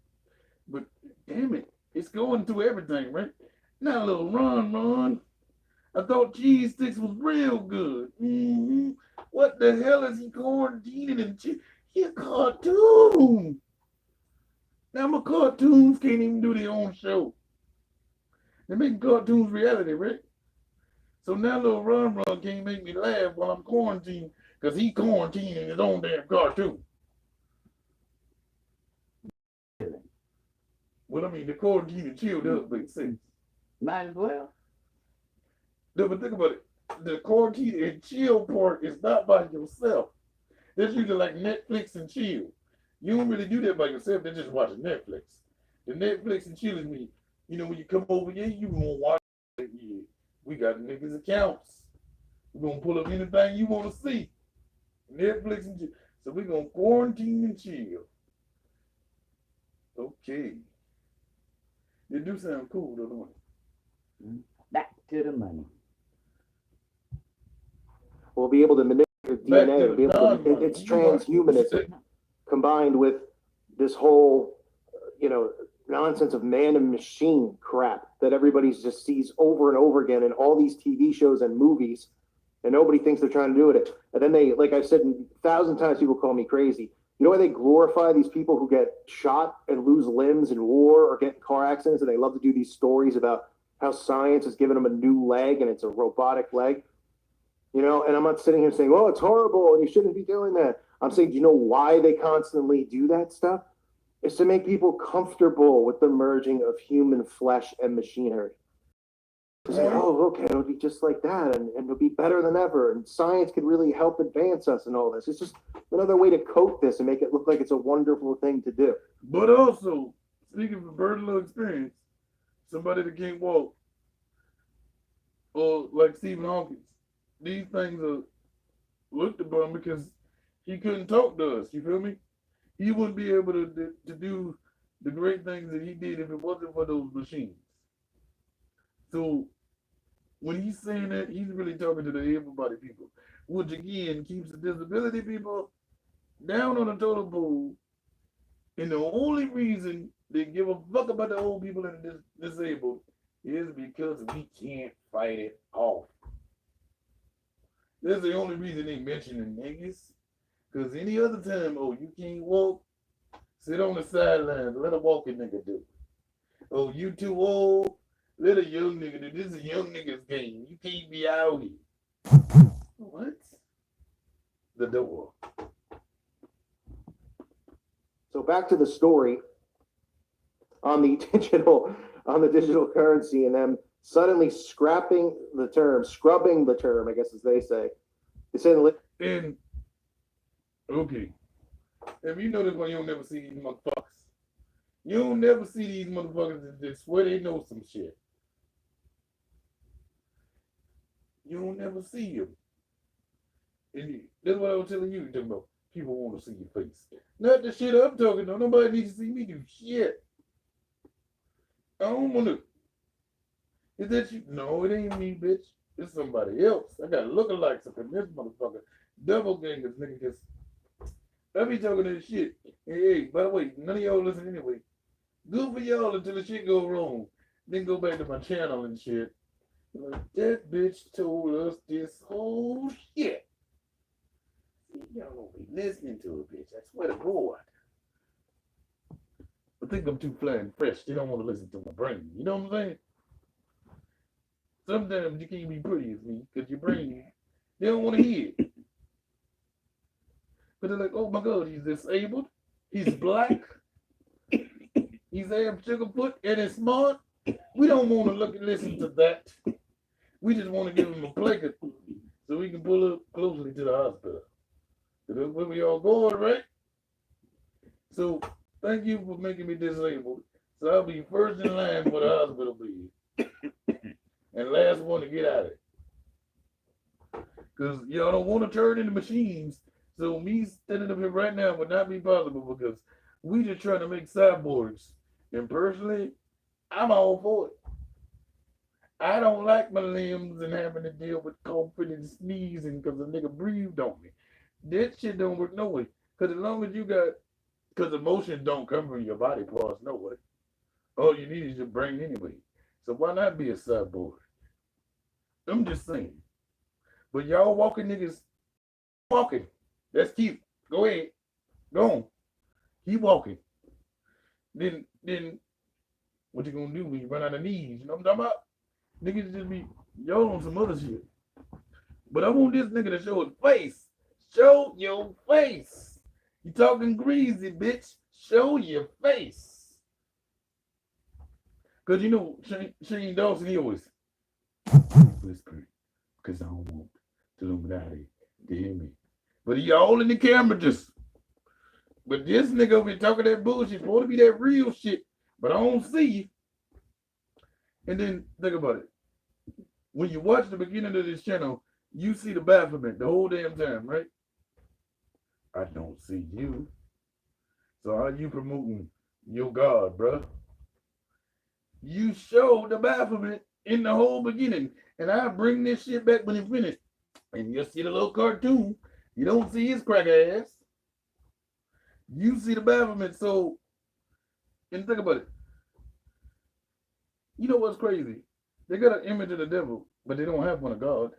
but damn it, it's going through everything, right? Not a little Ron. I thought cheese sticks was real good. What the hell is he quarantining and chill? He a cartoon. Now my cartoons can't even do their own show. They're making cartoons reality, right? So now little Ron can't make me laugh while I'm quarantined because he quarantining his own damn cartoon. Well, I mean, the quarantine and chill does make sense. Might as well. No, but think about it. The quarantine and chill part is not by yourself. That's usually like Netflix and chill. You don't really do that by yourself. They're just watching Netflix. The Netflix and chill is me. You know, when you come over here, you gonna watch it. Yeah. We got niggas' accounts. We're gonna pull up anything you want to see. Netflix and chill. So we're gonna quarantine and chill. Okay. They do sound cool, though, don't they? Back to the money. We'll be able to manipulate DNA. Be able to, it's transhumanism combined with this whole, nonsense of man and machine crap that everybody just sees over and over again in all these TV shows and movies, and nobody thinks they're trying to do it. And then they, like I've said 1,000 times, people call me crazy. You know why they glorify these people who get shot and lose limbs in war or get in car accidents, and they love to do these stories about how science has given them a new leg and it's a robotic leg? And I'm not sitting here saying, oh, it's horrible and you shouldn't be doing that. I'm saying, do you know why they constantly do that stuff? It's to make people comfortable with the merging of human flesh and machinery. To say, oh, okay, it'll be just like that and it'll be better than ever. And science could really help advance us and all this. It's just another way to coat this and make it look like it's a wonderful thing to do. But also, speaking of personal experience, somebody that can't walk, or like Stephen Hawking, these things are looked upon because he couldn't talk to us. You feel me? He wouldn't be able to do the great things that he did if it wasn't for those machines. So when he's saying that, he's really talking to the able-bodied people, which again keeps the disability people down on the totem pole. And the only reason they give a fuck about the old people and the disabled is because we can't fight it off. That's the only reason they mention the niggas. Because any other time, oh, you can't walk, sit on the sideline, let a walking nigga do it. Oh, you too old, let a young nigga do it. This is a young nigga's game. You can't be out here. What? The door. So back to the story on the digital currency and them suddenly scrubbing the term, I guess as they say. They say and okay. If you notice why you don't never see these motherfuckers. You don't never see these motherfuckers that swear they know some shit. You don't never see them. And that's what I was telling you, talking about. People want to see your face. Not the shit I'm talking about. Nobody needs to see me do shit. I don't want to. Is that you? No, it ain't me, bitch. It's somebody else. I got lookalikes up in this motherfucker. Double gangers, nigga. Just I be talking this shit. Hey, by the way, none of y'all listen anyway. Good for y'all until the shit go wrong. Then go back to my channel and shit. Like, that bitch told us this whole shit. Y'all don't be listening to it, bitch. I swear to God. I think I'm too flying fresh. They don't want to listen to my brain. You know what I'm saying? Sometimes you can't be pretty as me because your brain, they don't want to hear it. But they're like, oh my God, he's disabled. He's black. He's Ab Sugarfoot and he's smart. We don't want to look and listen to that. We just want to give him a placard so we can pull up closely to the hospital. That's where we all going, right? So thank you for making me disabled. So I'll be first in line for the hospital bed. And last one to get out of it. Because y'all don't want to turn into machines. So me standing up here right now would not be possible because we just trying to make cyborgs. And personally, I'm all for it. I don't like my limbs and having to deal with coughing and sneezing because a nigga breathed on me. That shit don't work no way. Because as long as you got, because emotions don't come from your body parts no way. All you need is your brain anyway. So why not be a cyborg? I'm just saying. But y'all walking niggas, walking. That's cute. Go ahead. Go on. Keep walking. Then what you gonna do when you run out of knees? You know what I'm talking about? Niggas just be, y'all on some other shit. But I want this nigga to show his face. Show your face. You talking greasy, bitch. Show your face. Because you know, Shane Dawson, he always whispering. Because I don't want the Illuminati to hear me. But he all in the camera just. But this nigga over here talking that bullshit, supposed to be that real shit. But I don't see you. And then think about it. When you watch the beginning of this channel, you see the Baphomet the whole damn time, right? I don't see you. So how you promoting your God, bruh? You showed the Baphomet in the whole beginning. And I bring this shit back when it's finished. And you'll see the little cartoon. You don't see his crack ass. You see the Baphomet. So, and think about it. You know what's crazy? They got an image of the devil, but they don't have one of God.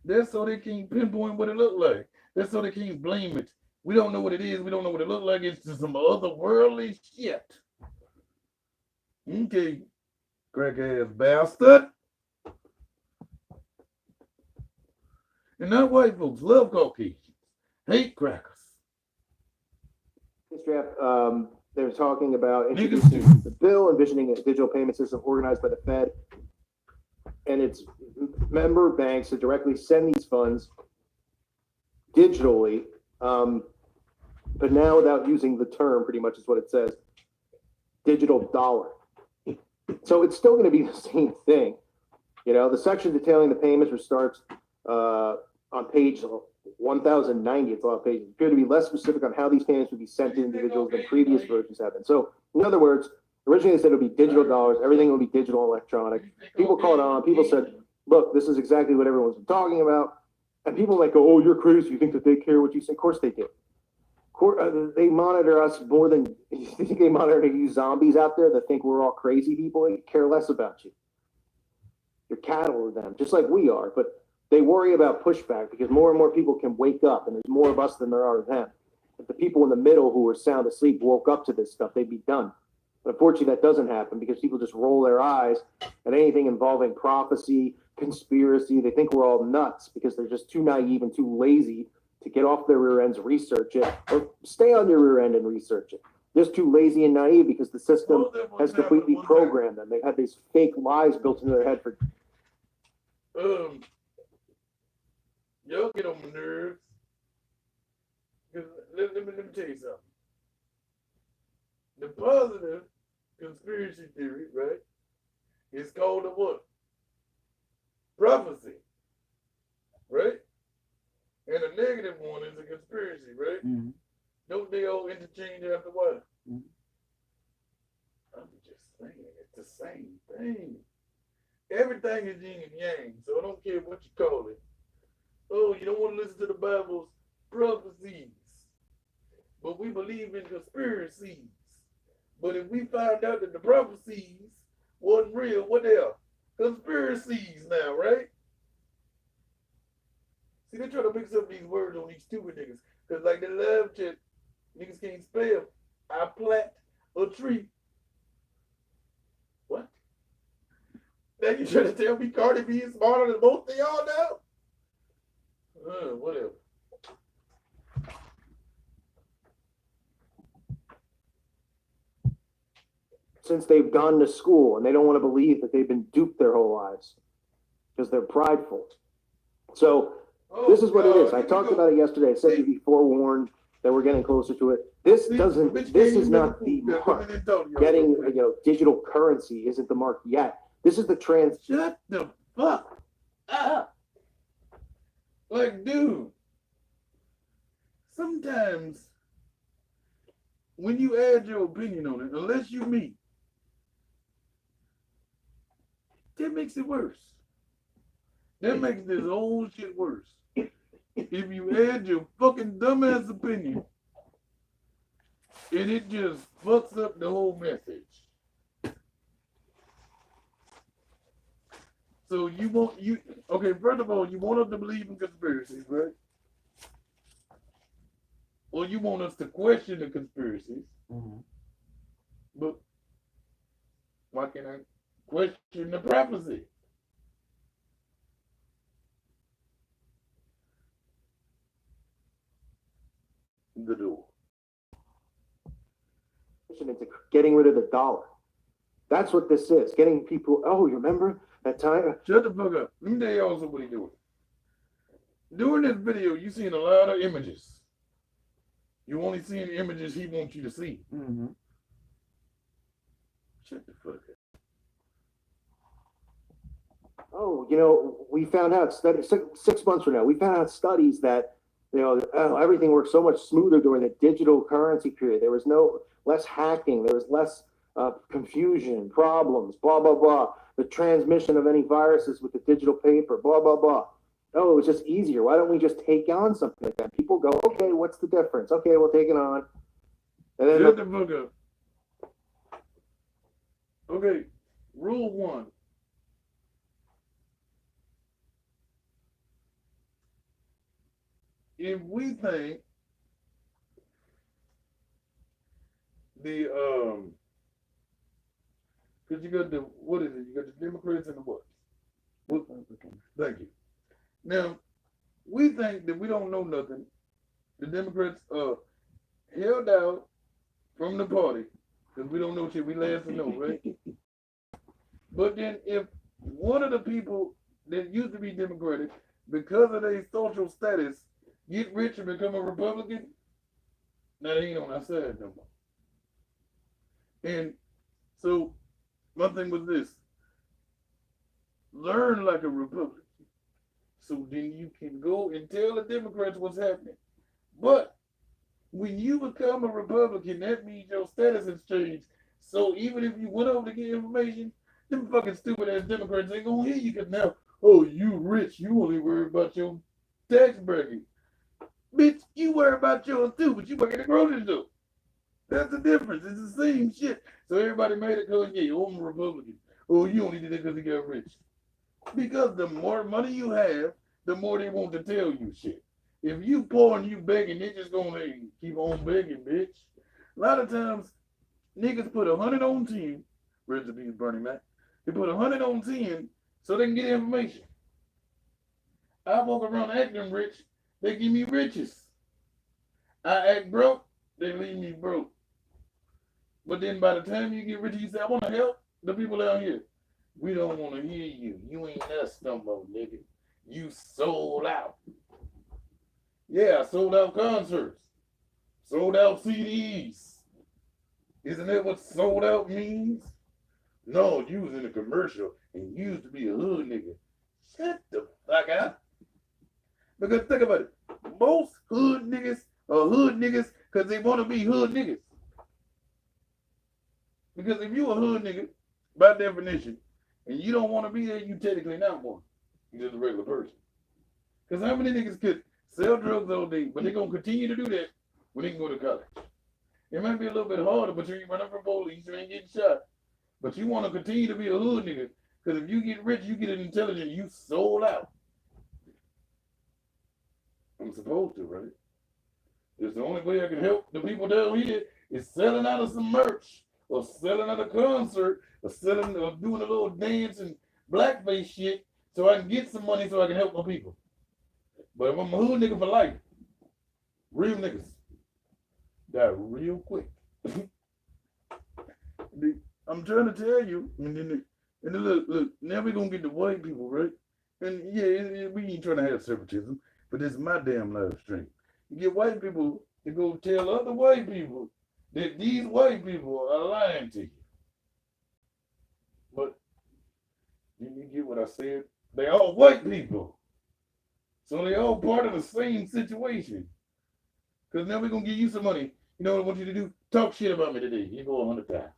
That's so they can't pinpoint what it looked like. That's so they can't blame it. We don't know what it is. We don't know what it looked like. It's just some otherworldly shit. Okay, crack ass bastard. And not white folks love Caucasians, hate crackers. This draft, they're talking about introducing the bill, envisioning a digital payment system organized by the Fed and its member banks to directly send these funds digitally, but now without using the term, pretty much is what it says, digital dollar. So it's still going to be the same thing. You know, the section detailing the payments starts on page 1090, it's a lot of pages, appear to be less specific on how these payments would be sent to individuals than previous versions have been. So, in other words, originally they said it would be digital dollars, everything would be digital and electronic. People called on, people said, look, this is exactly what everyone's been talking about. And people like go, oh, you're crazy, you think that they care what you say? Of course they do. They monitor us more than, you think they monitor you zombies out there that think we're all crazy people? They care less about you. You're cattle to them, just like we are. But they worry about pushback because more and more people can wake up, and there's more of us than there are of them. If the people in the middle who were sound asleep woke up to this stuff, they'd be done. But unfortunately, that doesn't happen because people just roll their eyes at anything involving prophecy, conspiracy. They think we're all nuts because they're just too naive and too lazy to get off their rear ends, research it, or stay on your rear end and research it. Just too lazy and naive because the system has completely programmed them. They've had these fake lies built into their head for. Y'all get on my nerves. Let me tell you something. The positive conspiracy theory, right, is called a what? Prophecy, right? And a negative one is a conspiracy, right? Mm-hmm. Don't they all interchange after what? Mm-hmm. I'm just saying, it's the same thing. Everything is yin and yang, so I don't care what you call it. Oh, you don't want to listen to the Bible's prophecies, but we believe in conspiracies. But if we find out that the prophecies wasn't real, what they are? Conspiracies now, right? See, they try to mix up these words on these stupid niggas. Because like the love chat, niggas can't spell. I plant a tree. What? Now you trying to tell me Cardi B is smarter than both of y'all now? Whatever. Since they've gone to school and they don't want to believe that they've been duped their whole lives because they're prideful. So this is what it is. I talked about it yesterday. I said you'd be forewarned that we're getting closer to it. This is not the mark. Getting, digital currency isn't the mark yet. This is the Shut the fuck up. Like, dude, sometimes when you add your opinion on it, unless you meet, that makes it worse. That makes this whole shit worse. If you add your fucking dumbass opinion, and it just fucks up the whole message. So okay, first of all, you want us to believe in conspiracies, right? Or you want us to question the conspiracies. Mm-hmm. But why can't I question the prophecy? The door. Into getting rid of the dollar. That's what this is. Getting people, oh, you remember that time? Shut the fuck up. Let me tell you also what he's doing. During this video, you're seeing a lot of images. You only seeing the images he wants you to see. Mm-hmm. Shut the fuck up. Oh, we found out 6 months from now, we found out studies that everything worked so much smoother during the digital currency period. There was less hacking, there was less confusion, problems, blah, blah, blah. The transmission of any viruses with the digital paper, blah, blah, blah. Oh, it was just easier. Why don't we just take on something like that? People go, okay, what's the difference? Okay, we'll take it on. And then Shut the fuck up. Okay, rule 1. If we think because you got what is it? You got the Democrats and the what? Thank you. Now, we think that we don't know nothing. The Democrats held out from the party because we don't know shit. We last to know, right? But then if one of the people that used to be Democratic, because of their social status, get rich and become a Republican, now they ain't on our side no more. And so my thing was this: learn like a Republican. So then you can go and tell the Democrats what's happening. But when you become a Republican, that means your status has changed. So even if you went over to get information, them fucking stupid ass Democrats ain't gonna hear you because now, oh, you rich, you only worry about your tax bracket. Bitch, you worry about yours too, but you work at the grocery store. That's the difference. It's the same shit. So everybody made it because, yeah, I'm a Republican. Oh, you only did it because he got rich. Because the more money you have, the more they want to tell you shit. If you poor and you begging, they just gonna keep on begging, bitch. A lot of times, niggas put 100 on 10. Rest in peace, Bernie Mac. They put 100 on 10 so they can get information. I walk around acting rich, they give me riches. I act broke, they leave me broke. But then by the time you get rich, you say, I want to help the people out here. We don't want to hear you. You ain't us no more, nigga. You sold out. Yeah, I sold out concerts. Sold out CDs. Isn't that what sold out means? No, you was in a commercial and you used to be a hood nigga. Shut the fuck up. Because think about it. Most hood niggas are hood niggas because they want to be hood niggas. Because if you a hood nigga, by definition, and you don't want to be there, you technically not one. You're just a regular person. Because how many niggas could sell drugs all day, but they're going to continue to do that when they can go to college? It might be a little bit harder, but you ain't running from police, you ain't getting shot. But you want to continue to be a hood nigga, because if you get rich, you get intelligent, you sold out. I'm supposed to, right? It's the only way I can help the people down here is selling out of some merch, or selling at a concert, or selling, or doing a little dance and blackface shit, so I can get some money so I can help my people. But if I'm a hood nigga for life, real niggas die real quick. I'm trying to tell you, and then look, now we're gonna get the white people, right? And yeah, we ain't trying to have separatism, but this is my damn live stream. You get white people to go tell other white people that these white people are lying to you. But did you get what I said? They all white people. So they all part of the same situation. Because now we're going to give you some money. You know what I want you to do? Talk shit about me today. You go 100 times.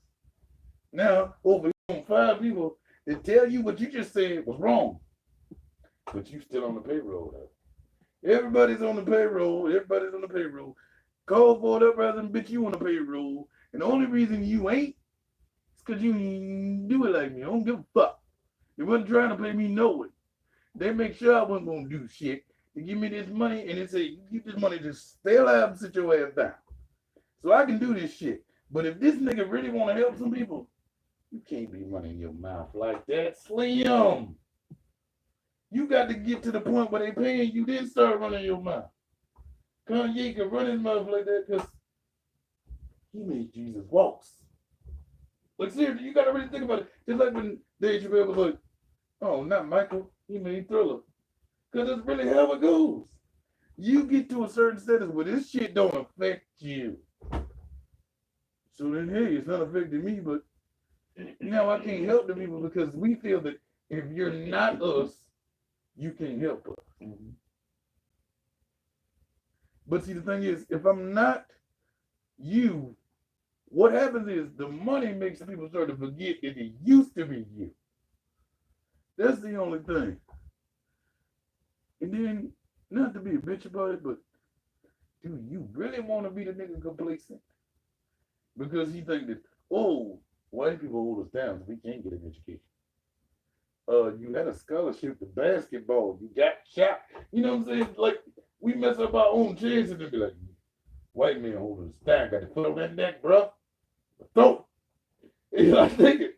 Now, over 5 people that tell you what you just said was wrong. But you still on the payroll, though. Everybody's on the payroll. Everybody's on the payroll. Call for it up rather than bitch you on the payroll. And the only reason you ain't is because you ain't do it like me. I don't give a fuck. You wasn't trying to pay me no way. They make sure I wasn't going to do shit. They give me this money and they say, you keep this money, just stay alive and sit your ass down. So I can do this shit. But if this nigga really want to help some people, you can't be running your mouth like that, Slim. You got to get to the point where they paying you, then start running your mouth. Kanye can run his mouth like that because he made Jesus walks. Like seriously, you got to really think about it. Just like when Dave Chappelle was like, oh, not Michael, he made Thriller. Because it's really how it goes. You get to a certain status where this shit don't affect you. So then, hey, it's not affecting me, but now I can't help the people because we feel that if you're not us, you can't help us. Mm-hmm. But see, the thing is, if I'm not you, what happens is the money makes people start to forget that it used to be you. That's the only thing. And then, not to be a bitch about it, but do you really want to be the nigga complacent? Because he think that, oh, white people hold us down, so we can't get an education. You had a scholarship to basketball, you got shot. You know what I'm saying? Like, we mess up our own chances and be like, white man holding us down, got the foot on that neck, bro. Throw it. You like, nigga,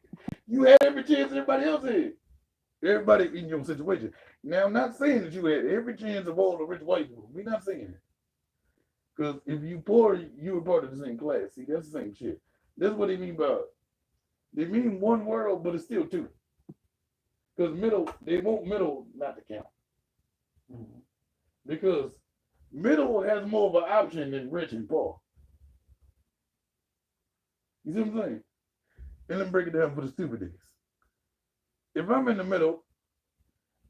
you had every chance everybody else had. Everybody in your situation. Now, I'm not saying that you had every chance of all the rich white people. We're not saying that. Because if you poor, you were part of the same class. See, that's the same shit. That's what they mean by it. They mean one world, but it's still two. Because middle, they want middle not to count. Mm-hmm. Because middle has more of an option than rich and poor. You see what I'm saying? And let me break it down for the stupid niggas. If I'm in the middle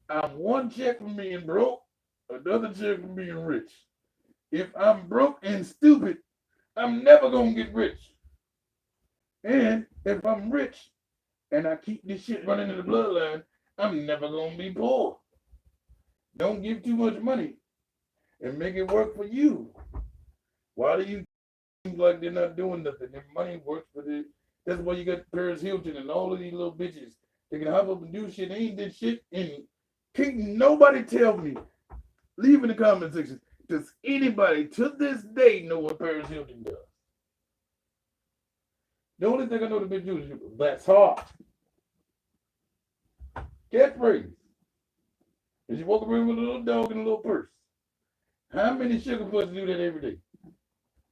I'm one check from being broke, another check from being rich. If I'm broke and stupid, I'm never gonna get rich. And if I'm rich and I keep this shit running in the bloodline, I'm never gonna be poor. Don't give too much money and make it work for you. Why do you think like they're not doing nothing? Their money works for the. That's why you got Paris Hilton and all of these little bitches. They can hop up and do shit. They ain't did shit. And can't nobody tell me. Leave in the comment section. Does anybody to this day know what Paris Hilton does? The only thing I know the bitch do is that's hard. Catchphrase. And she walk around with a little dog and a little purse. How many sugar butts do that every day?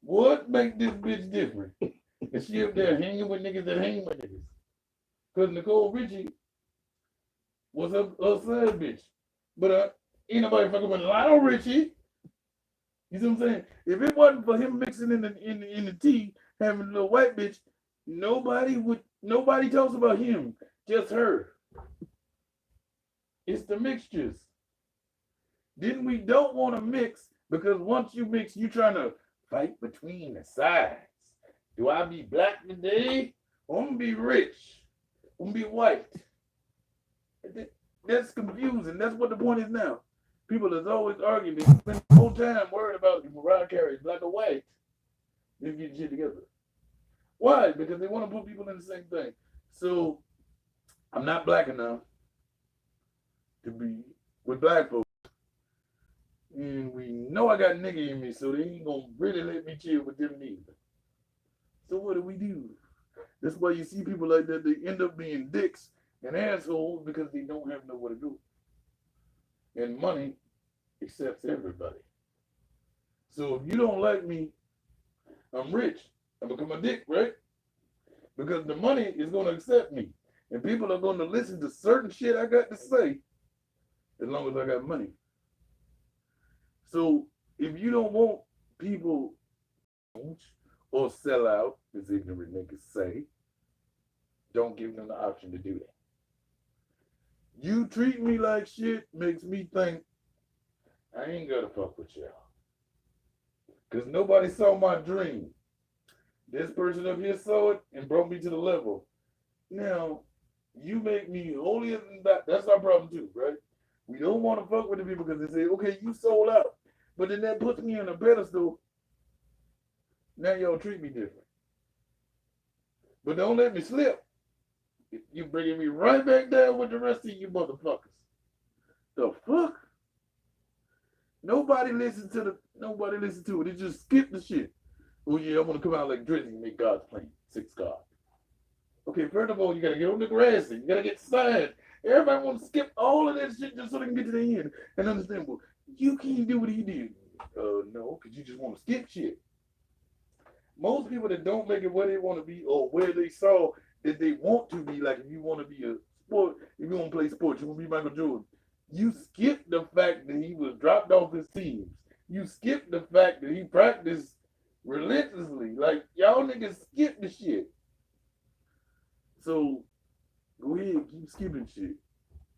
What make this bitch different? And she up there hanging with niggas that hang with niggas. Because Nicole Richie was her side bitch. But ain't nobody fucking with Lionel Richie. You see what I'm saying? If it wasn't for him mixing in the tea, having a little white bitch, nobody talks about him. Just her. It's the mixtures. Then we don't want to mix because once you mix, you trying to fight between the sides. Do I be black today? Or I'm gonna be rich? I'm gonna be white? That's confusing. That's what the point is now. People is always arguing. They spend the whole time worried about if Mariah Carey is black or white. They get shit together. Why? Because they want to put people in the same thing. So I'm not black enough to be with black folks. And we know I got nigga in me, so they ain't gonna really let me chill with them neither. So what do? That's why you see people like that, they end up being dicks and assholes because they don't have nowhere to go. And money accepts everybody. So if you don't like me, I'm rich. I become a dick, right? Because the money is gonna accept me. And people are gonna listen to certain shit I got to say as long as I got money. So if you don't want people or sell out, as ignorant niggas say, don't give them the option to do that. You treat me like shit makes me think I ain't gotta fuck with y'all. Because nobody saw my dream. This person up here saw it and brought me to the level. Now, you make me holier than that. That's our problem too, right? We don't want to fuck with the people because they say, okay, you sold out. But then that puts me on a pedestal. Now y'all treat me different. But don't let me slip. You bringing me right back down with the rest of you motherfuckers. The fuck? Nobody listens to it. They just skip the shit. Oh yeah, I want to come out like Drizzy and make God's plan. 6 God. Okay, first of all, you gotta get on the grass and you gotta get signed. Everybody wants to skip all of that shit just so they can get to the end and understand, well, you can't do what he did. No, because you just want to skip shit. Most people that don't make it where they want to be or where they saw that they want to be, like if you want to be a sport, if you want to play sports, you want to be Michael Jordan, you skip the fact that he was dropped off his teams. You skip the fact that he practiced relentlessly. Like, y'all niggas skip the shit. So, go ahead, keep skipping shit.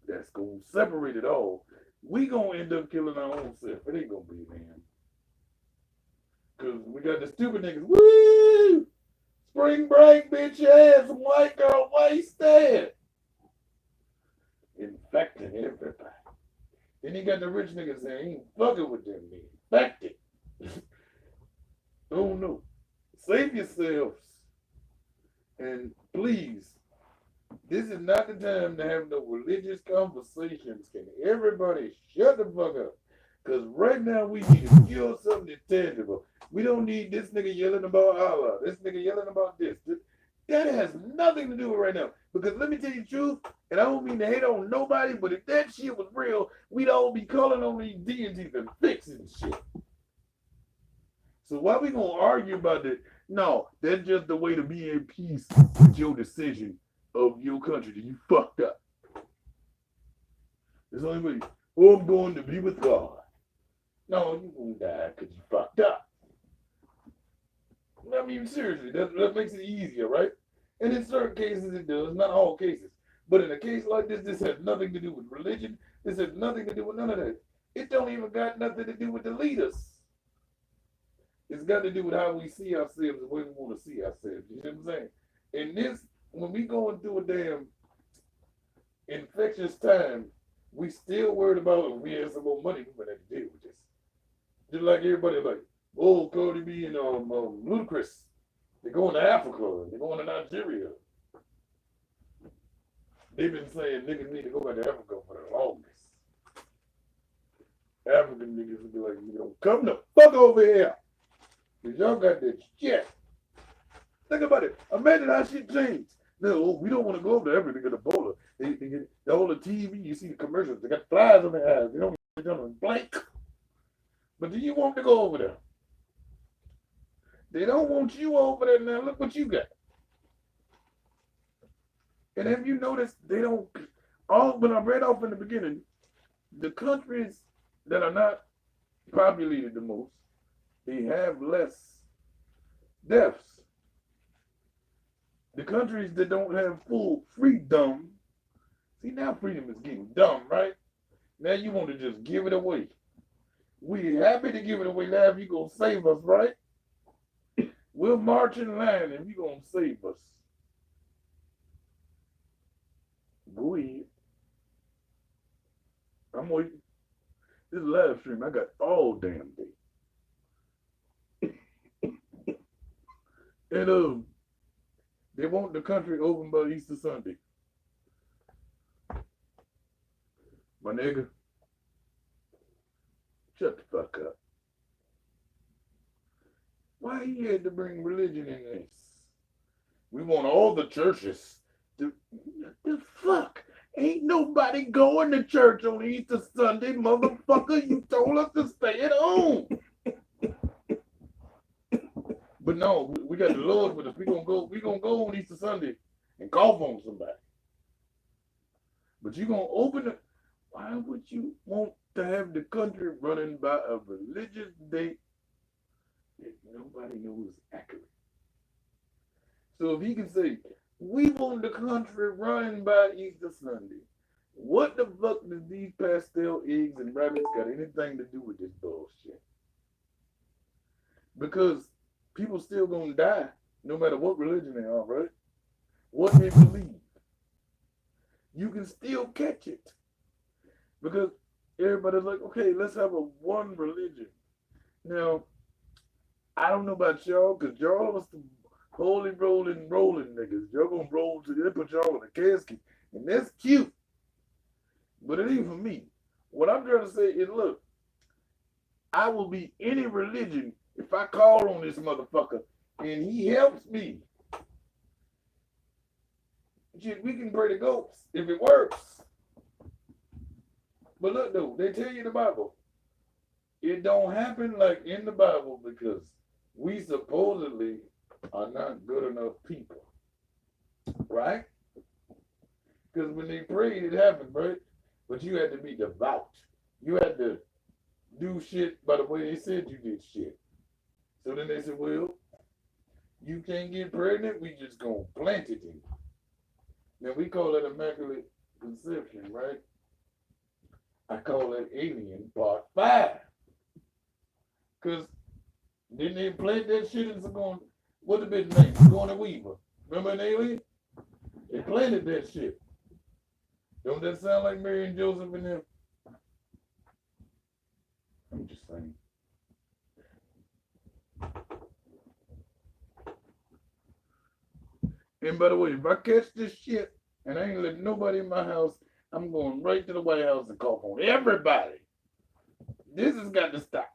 That's going to separate it all. We going to end up killing our own self. It ain't going to be, man. Because we got the stupid niggas. Woo! Spring break, bitch ass, some white girl wasted. Infecting everybody. Then he got the rich niggas saying he ain't fucking with them, man. Infected. Oh no. Save yourselves. And please, this is not the time to have no religious conversations. Can everybody shut the fuck up? Because right now we need to kill something tangible. We don't need this nigga yelling about Allah. This nigga yelling about this. That has nothing to do with right now. Because let me tell you the truth, and I don't mean to hate on nobody, but if that shit was real, we'd all be calling on these deities and fixing shit. So why we gonna argue about that? No, that's just the way to be in peace with your decision of your country that you fucked up. There's only way. Oh, I'm going to be with God. No, you won't die because you fucked up. I mean, seriously, that makes it easier, right? And in certain cases it does, not all cases. But in a case like this has nothing to do with religion. This has nothing to do with none of that. It don't even got nothing to do with the leaders. It's got to do with how we see ourselves and where we want to see ourselves. You know what I'm saying? And this, when we going through a damn infectious time, we still worried about if we had some more money, we would have to deal with this. Just like everybody like, oh, Cardi B and Ludacris, they're going to Africa, they're going to Nigeria. They've been saying niggas need to go back to Africa for the longest. African niggas will be like, you know, come the fuck over here. Cause y'all got this shit. Think about it. Imagine how shit changed. No, we don't want to go over there because of Ebola. They get all the TV, you see the commercials, they got flies on their eyes. They don't get them blank. But do you want to go over there? They don't want you over there now. Look what you got. And have you noticed they don't, when I read off in the beginning, the countries that are not populated the most, they have less deaths. The countries that don't have full freedom, see now freedom is getting dumb, right? Now you want to just give it away. We happy to give it away now if you're going to save us, right? We'll march in line and you're going to save us. Go ahead. I'm waiting. This live stream, I got all damn day. And they want the country open by Easter Sunday. My nigga, shut the fuck up. Why he had to bring religion in this? We want all the churches to, the fuck? Ain't nobody going to church on Easter Sunday, motherfucker. You told us to stay at home. But no, we got the Lord with us. We gonna go on Easter Sunday and cough on somebody. But you gonna open it. Why would you want to have the country running by a religious date that nobody knows is accurate? So if he can say, we want the country running by Easter Sunday, what the fuck does these pastel eggs and rabbits got anything to do with this bullshit? Because people still gonna die no matter what religion they are, right? What they believe. You can still catch it. Because everybody's like, okay, let's have a one religion. Now, I don't know about y'all, because y'all are some holy rolling niggas. Y'all gonna roll to they put y'all in a casket. And that's cute. But it ain't for me. What I'm trying to say is, look, I will be any religion if I call on this motherfucker and he helps me. Shit, we can pray to goats if it works. But look though, they tell you in the Bible, it don't happen like in the Bible because we supposedly are not good enough people. Right? Because when they prayed, it happened, right? But you had to be devout. You had to do shit by the way they said you did shit. So then they said, well, you can't get pregnant, we just gonna plant it in you. Now we call that immaculate conception, right? I call that Alien Part 5. Because didn't they plant that shit in some what's the bitch name? Sigourney Weaver. Remember an Alien? They planted that shit. Don't that sound like Mary and Joseph and them? I'm just saying. And by the way, if I catch this shit and I ain't letting nobody in my house, I'm going right to the White House and call on everybody. This has got to stop.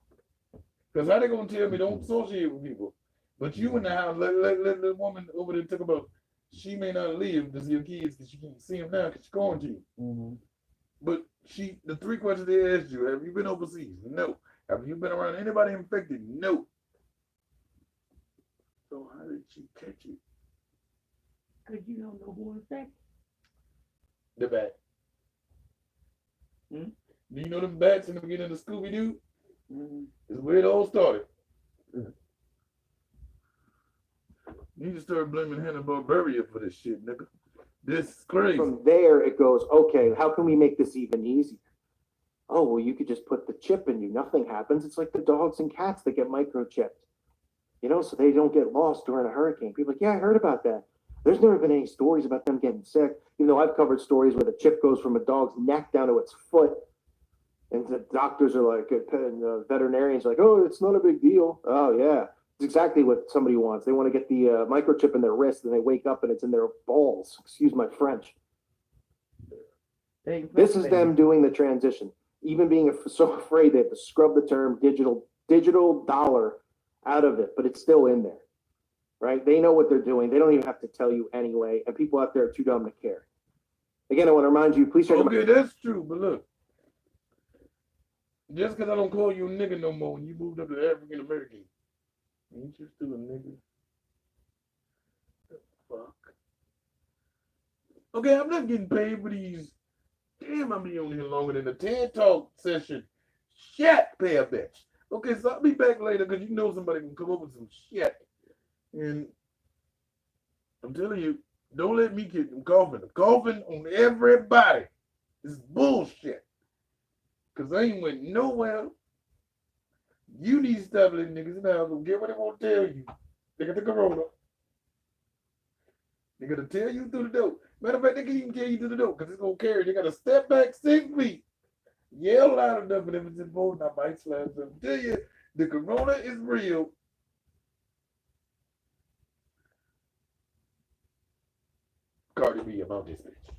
Because how they going to tell me don't associate with people? But you in the house, let the woman over there talk about she may not live to see her kids because she can't see them now because she's quarantined. Mm-hmm. But the three questions they asked you, have you been overseas? No. Have you been around anybody infected? No. So how did she catch it? Because you don't know who infected. The bat. Do you know them bats in the beginning of Scooby-Doo? It's where it all started. You need to start blaming Hanna-Barbera for this shit, nigga. This is crazy. From there, it goes, okay, how can we make this even easier? Oh, well, you could just put the chip in you. Nothing happens. It's like the dogs and cats that get microchipped, you know, so they don't get lost during a hurricane. People are like, yeah, I heard about that. There's never been any stories about them getting sick. You know, I've covered stories where the chip goes from a dog's neck down to its foot. And the doctors are like, and the veterinarians are like, oh, it's not a big deal. Oh, yeah. It's exactly what somebody wants. They want to get the microchip in their wrist, and they wake up and it's in their balls. Excuse my French. This is them doing the transition. Even being so afraid they have to scrub the term digital dollar out of it, but it's still in there, right? They know what they're doing. They don't even have to tell you anyway, and people out there are too dumb to care. Again, I want to remind you, please check Okay, that's true, but look. Just because I don't call you a nigga no more when you moved up to African American, ain't you still a nigga? The fuck? Okay, I'm not getting paid for these. Damn, I'll be on here longer than the TED Talk session. Shit, pay a bitch. Okay, so I'll be back later because you know somebody can come up with some shit. And I'm telling you, don't let me get them coughing. I'm coughing on everybody. This is bullshit. Because I ain't went nowhere. You need to stop letting niggas now. Don't get what they want to tell you. They got the corona. They got to tell you through the door. Matter of fact, they can even tell you through the door because it's going to carry. They got to step back 6 feet. Yell loud enough, and if it's important, I might slap them. Tell you, the corona is real. Cardi B about this bitch.